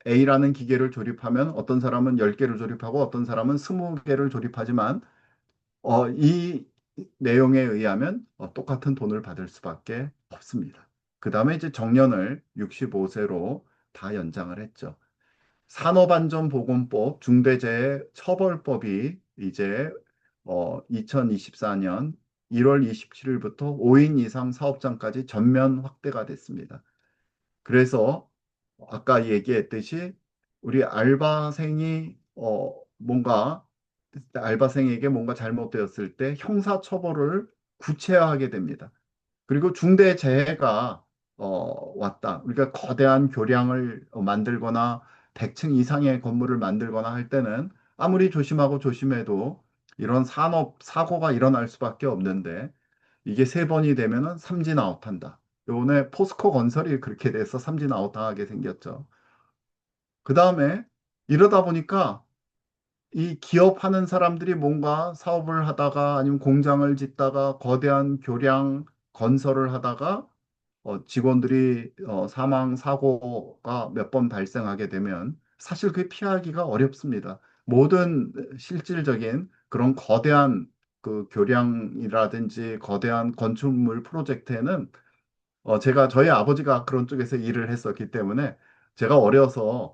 A라는 기계를 조립하면 어떤 사람은 10개를 조립하고 어떤 사람은 20개를 조립하지만 이 내용에 의하면 똑같은 돈을 받을 수밖에 없습니다. 그 다음에 이제 정년을 65세로 다 연장을 했죠. 산업안전보건법, 중대재해처벌법이 이제 2024년 1월 27일부터 5인 이상 사업장까지 전면 확대가 됐습니다. 그래서 아까 얘기했듯이 우리 알바생에게 뭔가 잘못되었을 때 형사처벌을 구체화하게 됩니다. 그리고 중대재해가 왔다. 우리가 거대한 교량을 만들거나 100층 이상의 건물을 만들거나 할 때는 아무리 조심하고 조심해도 이런 산업 사고가 일어날 수밖에 없는데 이게 세 번이 되면은 삼진 아웃한다. 요번에 포스코 건설이 그렇게 돼서 삼진 아웃당하게 생겼죠. 그 다음에 이러다 보니까 이 기업하는 사람들이 뭔가 사업을 하다가 아니면 공장을 짓다가 거대한 교량 건설을 하다가 직원들이 사망 사고가 몇 번 발생하게 되면 사실 그게 피하기가 어렵습니다. 모든 실질적인 그런 거대한 그 교량이라든지 거대한 건축물 프로젝트에는 저희 아버지가 그런 쪽에서 일을 했었기 때문에 제가 어려서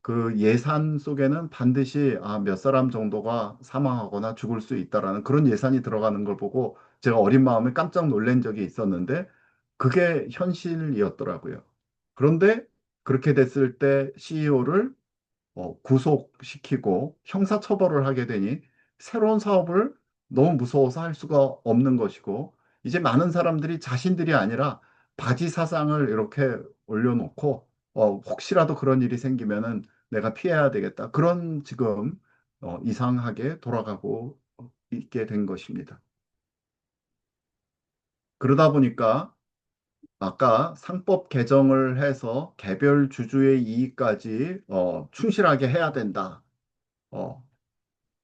그 예산 속에는 반드시 몇 사람 정도가 사망하거나 죽을 수 있다라는 그런 예산이 들어가는 걸 보고 제가 어린 마음에 깜짝 놀란 적이 있었는데 그게 현실이었더라고요. 그런데 그렇게 됐을 때 CEO를 구속시키고 형사처벌을 하게 되니 새로운 사업을 너무 무서워서 할 수가 없는 것이고 이제 많은 사람들이 자신들이 아니라 바지 사상을 이렇게 올려놓고 혹시라도 그런 일이 생기면은 내가 피해야 되겠다. 그런 지금 이상하게 돌아가고 있게 된 것입니다. 그러다 보니까 아까 상법 개정을 해서 개별 주주의 이익까지 충실하게 해야 된다. 어,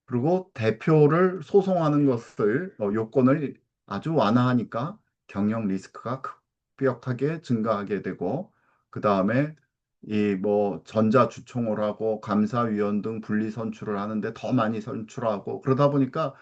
그리고 대표를 소송하는 것을 요건을 아주 완화하니까 경영 리스크가 급격하게 증가하게 되고 그 다음에 이 뭐 전자주총을 하고 감사위원 등 분리 선출을 하는데 더 많이 선출하고 그러다 보니까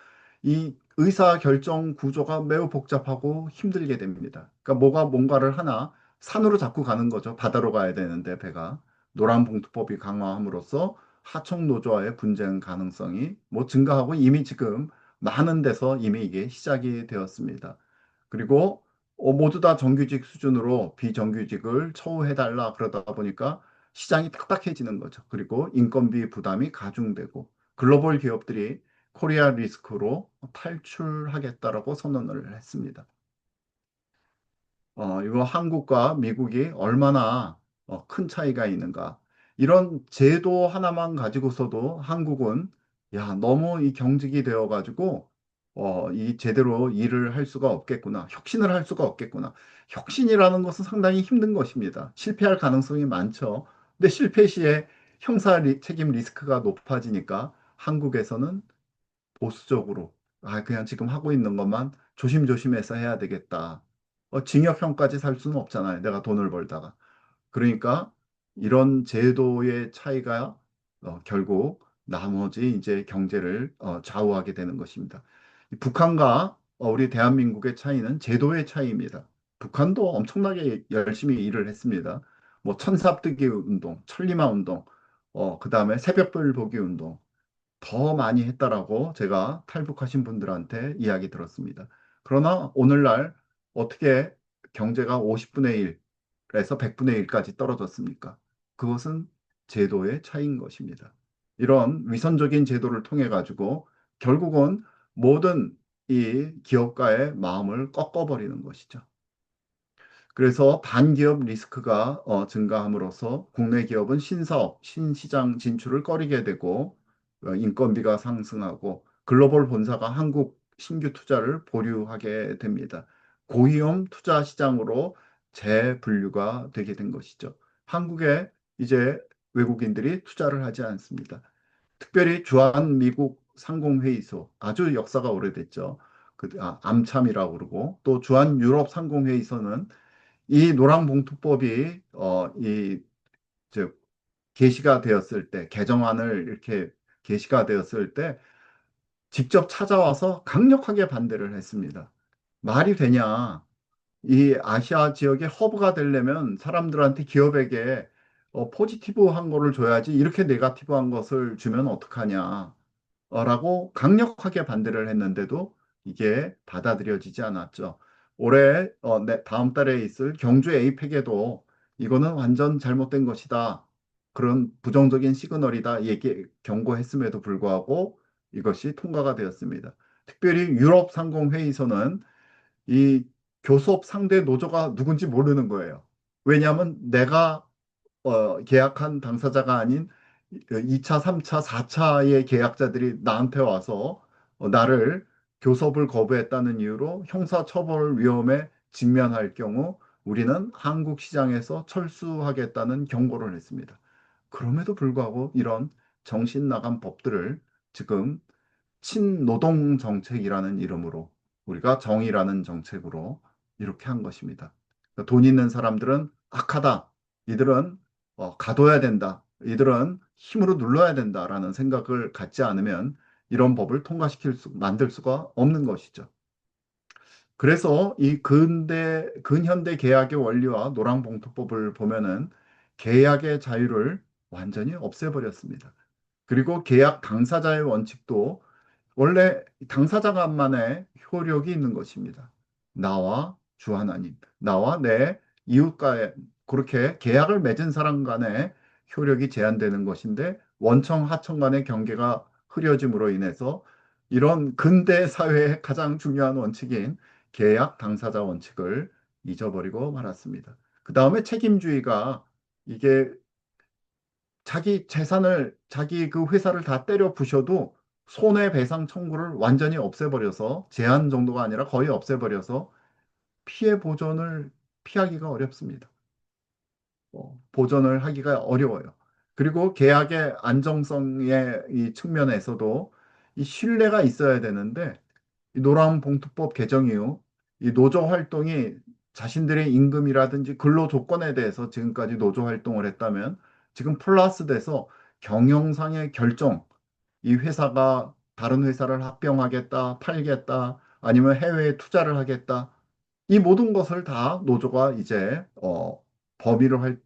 이 의사 결정 구조가 매우 복잡하고 힘들게 됩니다. 그러니까 뭐가 뭔가를 하나 산으로 자꾸 가는 거죠. 바다로 가야 되는데 배가 노란봉투법이 강화함으로써 하청 노조와의 분쟁 가능성이 뭐 증가하고 이미 지금 많은 데서 이미 이게 시작이 되었습니다. 그리고 모두 다 정규직 수준으로 비정규직을 처우해달라 그러다 보니까 시장이 딱딱해지는 거죠. 그리고 인건비 부담이 가중되고 글로벌 기업들이 코리아 리스크로 탈출하겠다라고 선언을 했습니다. 이거 한국과 미국이 얼마나 큰 차이가 있는가. 이런 제도 하나만 가지고서도 한국은 야, 너무 이 경직이 되어가지고 이 제대로 일을 할 수가 없겠구나. 혁신을 할 수가 없겠구나. 혁신이라는 것은 상당히 힘든 것입니다. 실패할 가능성이 많죠. 근데 실패 시에 형사 책임 리스크가 높아지니까 한국에서는 보수적으로 그냥 지금 하고 있는 것만 조심조심해서 해야 되겠다. 징역형까지 살 수는 없잖아요. 내가 돈을 벌다가. 그러니까 이런 제도의 차이가 결국 나머지 이제 경제를 좌우하게 되는 것입니다. 이 북한과 우리 대한민국의 차이는 제도의 차이입니다. 북한도 엄청나게 열심히 일을 했습니다. 뭐 천삽뜨기 운동, 천리마 운동, 그다음에 새벽별 보기 운동, 더 많이 했다라고 제가 탈북하신 분들한테 이야기 들었습니다. 그러나 오늘날 어떻게 경제가 50분의 1에서 100분의 1까지 떨어졌습니까? 그것은 제도의 차이인 것입니다. 이런 위선적인 제도를 통해 가지고 결국은 모든 이 기업가의 마음을 꺾어버리는 것이죠. 그래서 반기업 리스크가 증가함으로써 국내 기업은 신사업, 신시장 진출을 꺼리게 되고 인건비가 상승하고 글로벌 본사가 한국 신규 투자를 보류하게 됩니다. 고위험 투자 시장으로 재분류가 되게 된 것이죠. 한국에 이제 외국인들이 투자를 하지 않습니다. 특별히 주한 미국 상공회의소 아주 역사가 오래됐죠. 암참이라고 그러고 또 주한 유럽 상공회의소는 이 노랑봉투법이 즉 게시가 되었을 때 개정안을 이렇게 게시가 되었을 때 직접 찾아와서 강력하게 반대를 했습니다. 말이 되냐? 이 아시아 지역의 허브가 되려면 사람들한테 기업에게 포지티브한 거를 줘야지 이렇게 네가티브한 것을 주면 어떡하냐? 라고 강력하게 반대를 했는데도 이게 받아들여지지 않았죠. 올해 다음 달에 있을 경주 에이펙에도 이거는 완전 잘못된 것이다. 그런 부정적인 시그널이다. 경고했음에도 불구하고 이것이 통과가 되었습니다. 특별히 유럽 상공회의소는 이 교섭 상대 노조가 누군지 모르는 거예요. 왜냐하면 내가 계약한 당사자가 아닌 2차, 3차, 4차의 계약자들이 나한테 와서 나를 교섭을 거부했다는 이유로 형사처벌 위험에 직면할 경우 우리는 한국 시장에서 철수하겠다는 경고를 했습니다. 그럼에도 불구하고 이런 정신 나간 법들을 지금 친노동 정책이라는 이름으로 우리가 정의라는 정책으로 이렇게 한 것입니다. 그러니까 돈 있는 사람들은 악하다. 이들은 가둬야 된다. 이들은 힘으로 눌러야 된다라는 생각을 갖지 않으면 이런 법을 만들 수가 없는 것이죠. 그래서 이 근현대 계약의 원리와 노랑봉투법을 보면은 계약의 자유를 완전히 없애버렸습니다. 그리고 계약 당사자의 원칙도 원래 당사자간만의 효력이 있는 것입니다. 나와 주 하나님, 나와 내 이웃과의 그렇게 계약을 맺은 사람 간의 효력이 제한되는 것인데 원청 하청 간의 경계가 흐려짐으로 인해서 이런 근대 사회의 가장 중요한 원칙인 계약 당사자 원칙을 잊어버리고 말았습니다. 그 다음에 책임주의가 이게 자기 재산을, 자기 그 회사를 다 때려 부셔도 손해배상 청구를 완전히 없애버려서, 제한 정도가 아니라 거의 없애버려서 피해 보전을 피하기가 어렵습니다. 보전을 하기가 어려워요. 그리고 계약의 안정성의 이 측면에서도 이 신뢰가 있어야 되는데, 이 노란봉투법 개정 이후 이 노조 활동이 자신들의 임금이라든지 근로 조건에 대해서 지금까지 노조 활동을 했다면, 지금 플러스 돼서 경영상의 결정, 이 회사가 다른 회사를 합병하겠다, 팔겠다, 아니면 해외에 투자를 하겠다, 이 모든 것을 다 노조가 이제 범위를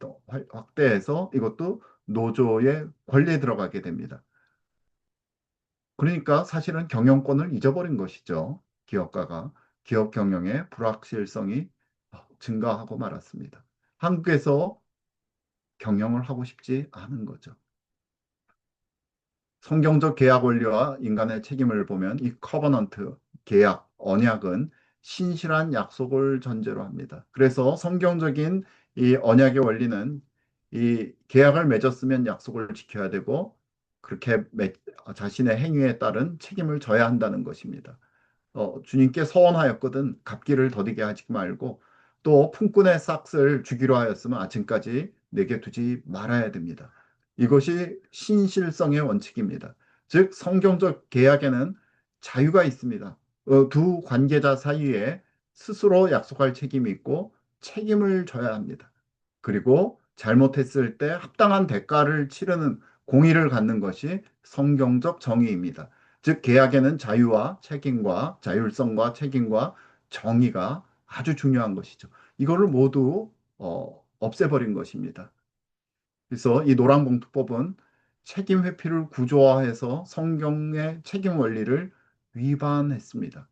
확대해서 이것도 노조의 권리에 들어가게 됩니다. 그러니까 사실은 경영권을 잊어버린 것이죠. 기업가가. 기업 경영의 불확실성이 증가하고 말았습니다. 한국에서 경영을 하고 싶지 않은 거죠. 성경적 계약 원리와 인간의 책임을 보면 이 커버넌트, 계약, 언약은 신실한 약속을 전제로 합니다. 그래서 성경적인 이 언약의 원리는 이 계약을 맺었으면 약속을 지켜야 되고, 그렇게 자신의 행위에 따른 책임을 져야 한다는 것입니다. 주님께 서원하였거든 갚기를 더디게 하지 말고, 또 품꾼의 싹을 주기로 하였으면 아침까지 내게 두지 말아야 됩니다. 이것이 신실성의 원칙입니다. 즉 성경적 계약에는 자유가 있습니다. 두 관계자 사이에 스스로 약속할 책임이 있고 책임을 져야 합니다. 그리고 잘못했을 때 합당한 대가를 치르는 공의를 갖는 것이 성경적 정의입니다. 즉 계약에는 자유와 책임과 자율성과 책임과 정의가 아주 중요한 것이죠. 이거를 모두 없애버린 것입니다. 그래서 이 노란봉투법은 책임 회피를 구조화해서 성경의 책임 원리를 위반했습니다.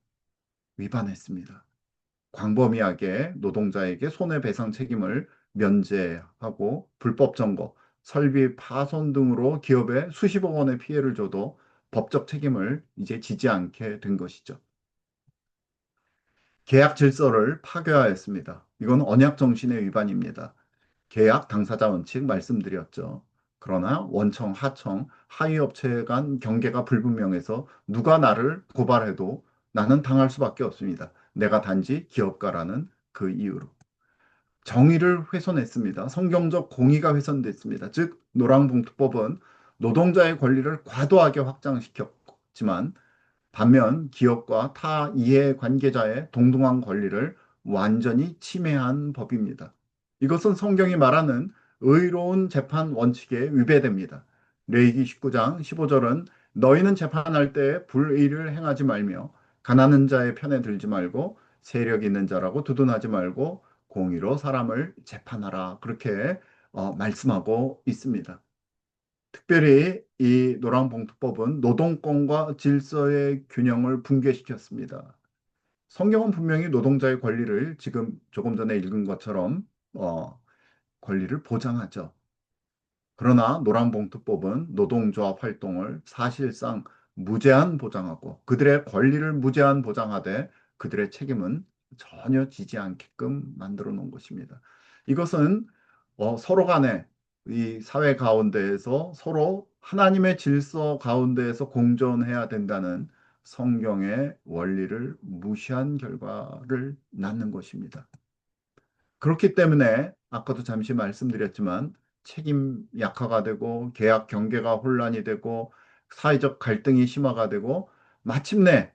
위반했습니다. 광범위하게 노동자에게 손해배상 책임을 면제하고 불법 점거, 설비 파손 등으로 기업에 수십억 원의 피해를 줘도 법적 책임을 이제 지지 않게 된 것이죠. 계약 질서를 파괴하였습니다. 이건 언약 정신의 위반입니다. 계약 당사자 원칙 말씀드렸죠. 그러나 원청, 하청, 하위업체 간 경계가 불분명해서 누가 나를 고발해도 나는 당할 수밖에 없습니다. 내가 단지 기업가라는 그 이유로. 정의를 훼손했습니다. 성경적 공의가 훼손됐습니다. 즉, 노랑봉투법은 노동자의 권리를 과도하게 확장시켰지만, 반면 기업과 타 이해 관계자의 동등한 권리를 완전히 침해한 법입니다. 이것은 성경이 말하는 의로운 재판 원칙에 위배됩니다. 레위기 19장 15절은 너희는 재판할 때 불의를 행하지 말며 가난한 자의 편에 들지 말고 세력 있는 자라고 두둔하지 말고 공의로 사람을 재판하라. 그렇게 말씀하고 있습니다. 특별히 이 노란봉투법은 노동권과 질서의 균형을 붕괴시켰습니다. 성경은 분명히 노동자의 권리를 지금 조금 전에 읽은 것처럼 권리를 보장하죠. 그러나 노란봉투법은 노동조합 활동을 사실상 무제한 보장하고 그들의 권리를 무제한 보장하되 그들의 책임은 전혀 지지 않게끔 만들어 놓은 것입니다. 이것은 서로 간에 이 사회 가운데에서 서로 하나님의 질서 가운데에서 공존해야 된다는 성경의 원리를 무시한 결과를 낳는 것입니다. 그렇기 때문에 아까도 잠시 말씀드렸지만 책임 약화가 되고 계약 경계가 혼란이 되고 사회적 갈등이 심화가 되고 마침내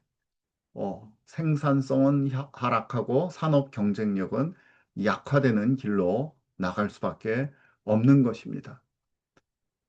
생산성은 하락하고 산업 경쟁력은 약화되는 길로 나갈 수밖에 없는 것입니다.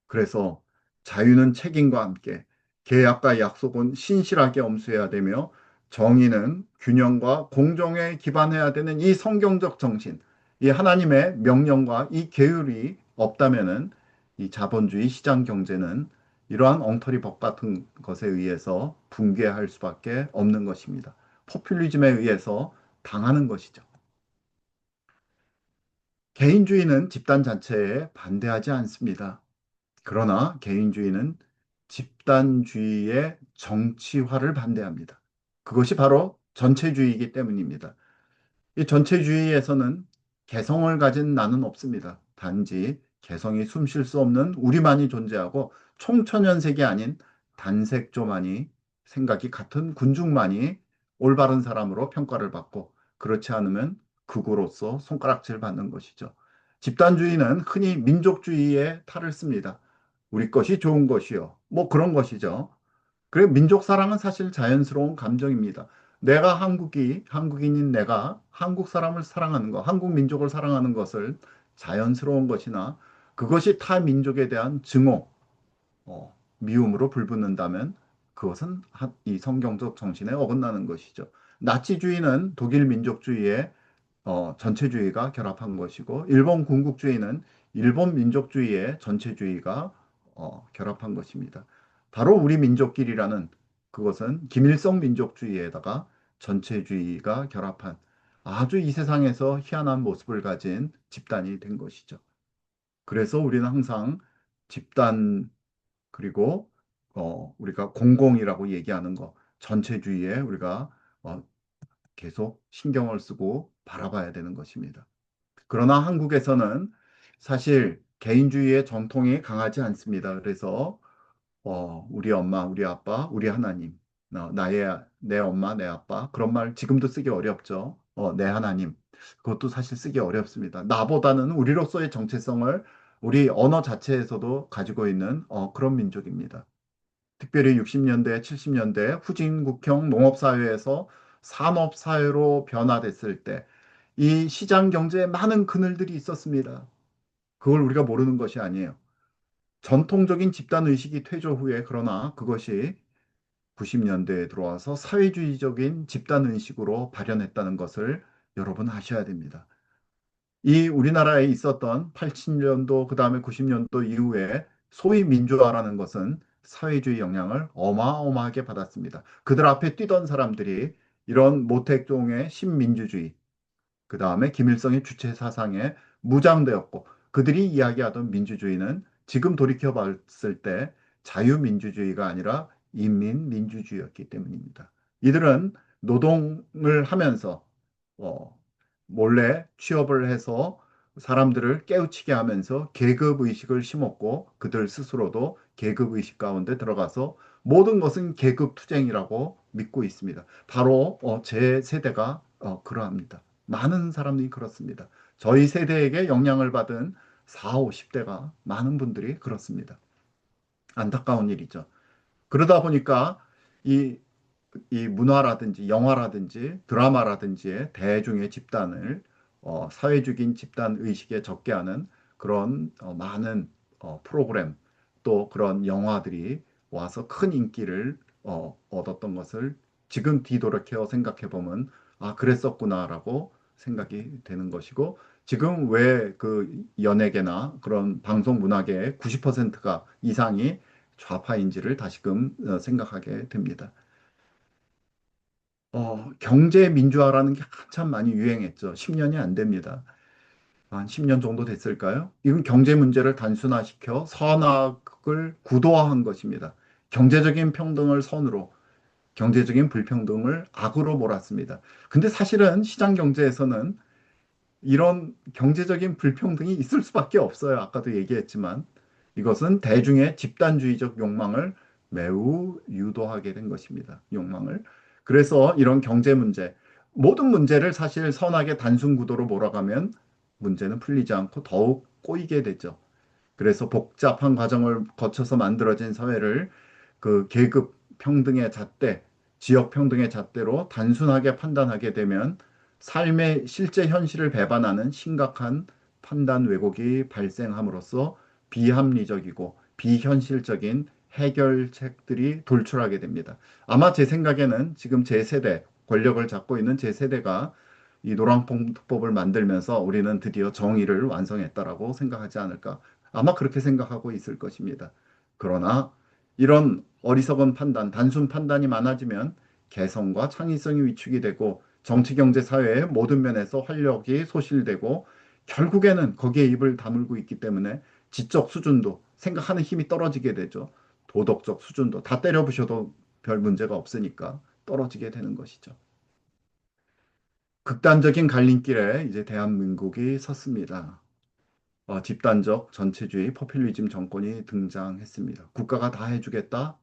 그래서 자유는 책임과 함께 계약과 약속은 신실하게 엄수해야 되며 정의는 균형과 공정에 기반해야 되는 이 성경적 정신, 이 하나님의 명령과 이 계율이 없다면은 이 자본주의 시장 경제는 이러한 엉터리 법 같은 것에 의해서 붕괴할 수밖에 없는 것입니다. 포퓰리즘에 의해서 당하는 것이죠. 개인주의는 집단 자체에 반대하지 않습니다. 그러나 개인주의는 집단주의의 정치화를 반대합니다. 그것이 바로 전체주의이기 때문입니다. 이 전체주의에서는 개성을 가진 나는 없습니다. 단지 개성이 숨 쉴 수 없는 우리만이 존재하고 총천연색이 아닌 단색조만이 생각이 같은 군중만이 올바른 사람으로 평가를 받고 그렇지 않으면 극우로서 손가락질 받는 것이죠. 집단주의는 흔히 민족주의에 탈을 씁니다. 우리 것이 좋은 것이요. 뭐 그런 것이죠. 그래, 민족 사랑은 사실 자연스러운 감정입니다. 내가 한국인인 내가 한국 사람을 사랑하는 것, 한국 민족을 사랑하는 것을 자연스러운 것이나 그것이 타 민족에 대한 증오, 미움으로 불붙는다면 그것은 이 성경적 정신에 어긋나는 것이죠. 나치주의는 독일 민족주의에 전체주의가 결합한 것이고, 일본 군국주의는 일본 민족주의의 전체주의가 결합한 것입니다. 바로 우리 민족끼리라는 그것은 김일성 민족주의에다가 전체주의가 결합한 아주 이 세상에서 희한한 모습을 가진 집단이 된 것이죠. 그래서 우리는 항상 집단 그리고 우리가 공공이라고 얘기하는 거 전체주의에 우리가 어, 계속 신경을 쓰고 바라봐야 되는 것입니다. 그러나 한국에서는 사실 개인주의의 전통이 강하지 않습니다. 그래서 우리 엄마, 우리 아빠, 우리 하나님, 내 엄마, 내 아빠 그런 말 지금도 쓰기 어렵죠. 내 하나님 그것도 사실 쓰기 어렵습니다. 나보다는 우리로서의 정체성을 우리 언어 자체에서도 가지고 있는 그런 민족입니다. 특별히 60년대, 70년대 후진국형 농업사회에서 산업사회로 변화됐을 때 이 시장 경제에 많은 그늘들이 있었습니다. 그걸 우리가 모르는 것이 아니에요. 전통적인 집단 의식이 퇴조 후에 그러나 그것이 90년대에 들어와서 사회주의적인 집단 의식으로 발현했다는 것을 여러분 아셔야 됩니다. 이 우리나라에 있었던 80년도 그다음에 90년도 이후에 소위 민주화라는 것은 사회주의 영향을 어마어마하게 받았습니다. 그들 앞에 뛰던 사람들이 이런 모택동의 신민주주의 그 다음에 김일성의 주체 사상에 무장되었고 그들이 이야기하던 민주주의는 지금 돌이켜 봤을 때 자유민주주의가 아니라 인민민주주의였기 때문입니다. 이들은 노동을 하면서 어, 몰래 취업을 해서 사람들을 깨우치게 하면서 계급 의식을 심었고 그들 스스로도 계급 의식 가운데 들어가서 모든 것은 계급 투쟁이라고 믿고 있습니다. 바로 제 세대가 그러합니다. 많은 사람들이 그렇습니다. 저희 세대에게 영향을 받은 4, 50대가 많은 분들이 그렇습니다. 안타까운 일이죠. 그러다 보니까 이, 이 문화라든지 영화라든지 드라마라든지의 대중의 집단을 사회적인 집단 의식에 적게 하는 그런 많은 프로그램 또 그런 영화들이 와서 큰 인기를 얻었던 것을 지금 뒤돌이켜 생각해 보면 아 그랬었구나라고 생각이 되는 것이고 지금 왜 그 연예계나 그런 방송 문화계의 90%가 이상이 좌파인지를 다시금 생각하게 됩니다. 경제 민주화라는 게 한참 많이 유행했죠. 10년이 안 됩니다. 한 10년 정도 됐을까요? 이건 경제 문제를 단순화시켜 선악을 구도화한 것입니다. 경제적인 평등을 선으로, 경제적인 불평등을 악으로 몰았습니다. 근데 사실은 시장 경제에서는 이런 경제적인 불평등이 있을 수밖에 없어요. 아까도 얘기했지만 이것은 대중의 집단주의적 욕망을 매우 유도하게 된 것입니다. 욕망을. 그래서 이런 경제 문제, 모든 문제를 사실 선악의 단순 구도로 몰아가면 문제는 풀리지 않고 더욱 꼬이게 되죠. 그래서 복잡한 과정을 거쳐서 만들어진 사회를 그 계급 평등의 잣대, 지역 평등의 잣대로 단순하게 판단하게 되면 삶의 실제 현실을 배반하는 심각한 판단 왜곡이 발생함으로써 비합리적이고 비현실적인 해결책들이 돌출하게 됩니다. 아마 제 생각에는 지금 제 세대, 권력을 잡고 있는 제 세대가 이 노란봉투법을 만들면서 우리는 드디어 정의를 완성했다라고 생각하지 않을까. 아마 그렇게 생각하고 있을 것입니다. 그러나 이런 어리석은 판단, 단순 판단이 많아지면 개성과 창의성이 위축이 되고 정치, 경제, 사회의 모든 면에서 활력이 소실되고 결국에는 거기에 입을 다물고 있기 때문에 지적 수준도 생각하는 힘이 떨어지게 되죠. 도덕적 수준도 다 때려부셔도 별 문제가 없으니까 떨어지게 되는 것이죠. 극단적인 갈림길에 이제 대한민국이 섰습니다. 집단적 전체주의 포퓰리즘 정권이 등장했습니다. 국가가 다 해주겠다?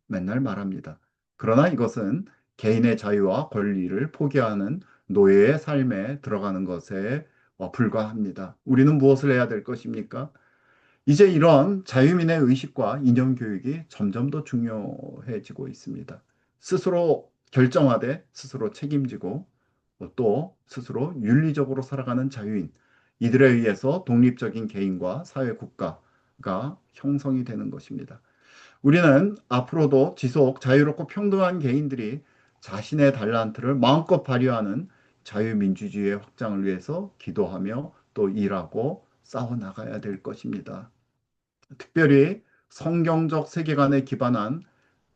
맨날 말합니다. 그러나 이것은 개인의 자유와 권리를 포기하는 노예의 삶에 들어가는 것에 불과합니다. 우리는 무엇을 해야 될 것입니까? 이제 이런 자유민의 의식과 이념 교육이 점점 더 중요해지고 있습니다. 스스로 결정하되 스스로 책임지고 또 스스로 윤리적으로 살아가는 자유인, 이들에 의해서 독립적인 개인과 사회 국가가 형성이 되는 것입니다. 우리는 앞으로도 지속 자유롭고 평등한 개인들이 자신의 달란트를 마음껏 발휘하는 자유민주주의의 확장을 위해서 기도하며 또 일하고 싸워 나가야 될 것입니다. 특별히 성경적 세계관에 기반한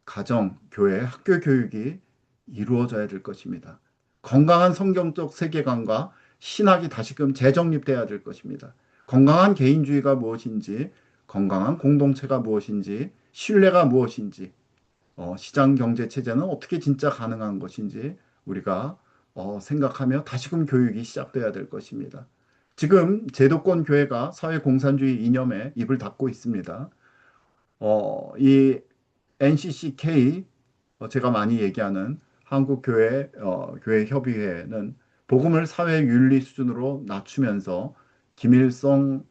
가정, 교회, 학교 교육이 이루어져야 될 것입니다. 건강한 성경적 세계관과 신학이 다시금 재정립돼야 될 것입니다. 건강한 개인주의가 무엇인지, 건강한 공동체가 무엇인지, 신뢰가 무엇인지, 시장 경제 체제는 어떻게 진짜 가능한 것인지 우리가 생각하며 다시금 교육이 시작돼야 될 것입니다. 지금 제도권 교회가 사회공산주의 이념에 입을 닫고 있습니다. 이 NCCK, 제가 많이 얘기하는 한국교회 교회협의회는 복음을 사회윤리 수준으로 낮추면서 김일성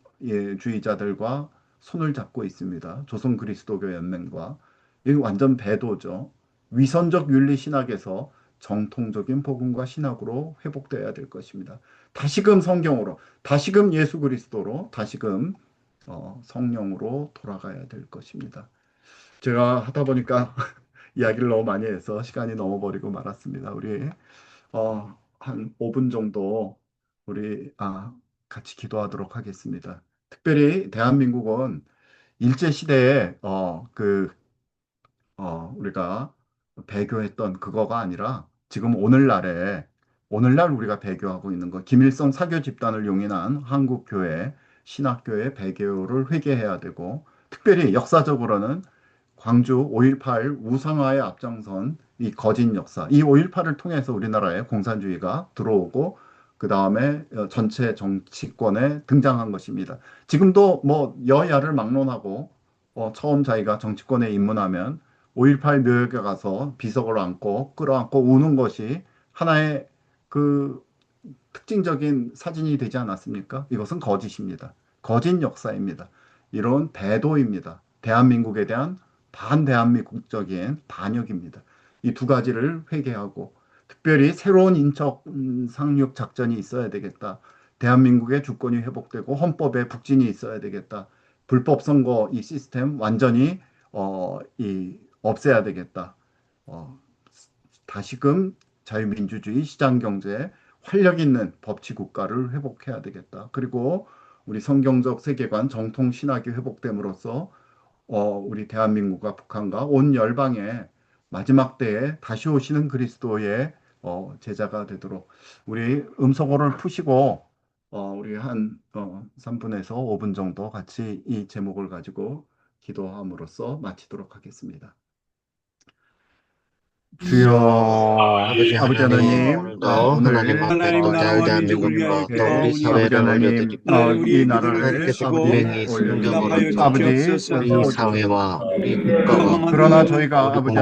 주의자들과 손을 잡고 있습니다. 조선 그리스도교 연맹과. 이거 완전 배도죠. 위선적 윤리 신학에서 정통적인 복음과 신학으로 회복되어야 될 것입니다. 다시금 성경으로, 다시금 예수 그리스도로, 다시금 성령으로 돌아가야 될 것입니다. 제가 하다 보니까 이야기를 너무 많이 해서 시간이 넘어버리고 말았습니다. 우리 한 5분 정도 우리 같이 기도하도록 하겠습니다. 특별히 대한민국은 일제 시대에 우리가 배교했던 그거가 아니라 지금 오늘날 우리가 배교하고 있는 거, 김일성 사교 집단을 용인한 한국교회 신학교의 배교를 회개해야 되고, 특별히 역사적으로는 광주 5.18 우상화의 앞장선 이 거짓 역사, 이 5.18을 통해서 우리나라에 공산주의가 들어오고 그 다음에 전체 정치권에 등장한 것입니다. 지금도 뭐 여야를 막론하고 처음 자기가 정치권에 입문하면 5.18 묘역에 가서 비석을 안고 끌어안고 우는 것이 하나의 그 특징적인 사진이 되지 않았습니까? 이것은 거짓입니다. 거짓 역사입니다. 이런 배도입니다. 대한민국에 대한 반대한민국적인 반역입니다. 이 두 가지를 회개하고 특별히 새로운 인적 상륙 작전이 있어야 되겠다. 대한민국의 주권이 회복되고 헌법에 북진이 있어야 되겠다. 불법 선거 이 시스템 완전히 없애야 되겠다. 다시금 자유민주주의 시장경제 활력 있는 법치국가를 회복해야 되겠다. 그리고 우리 성경적 세계관 정통 신학이 회복됨으로써 우리 대한민국과 북한과 온 열방에 마지막 때에 다시 오시는 그리스도의 제자가 되도록 우리 음성어를 푸시고 우리 한 3분에서 5분 정도 같이 이 제목을 가지고 기도함으로써 마치도록 하겠습니다. 주여 아버지 아버지 하나님, 하나님, 오늘도 오늘 하나님 앞에 또 나라와 민족을 자유대한민국과 위하여 또 우리 아버지 사회를 하나님, 올려드리고 우리의 이 믿음을 나라를 하나님께서 주시고 분명히 올려드립니다. 성경으로 응답하여 또 아버지, 주옵소서. 우리 사회와 우리 국가와 그러나 저희가 우리 아버지 공동체를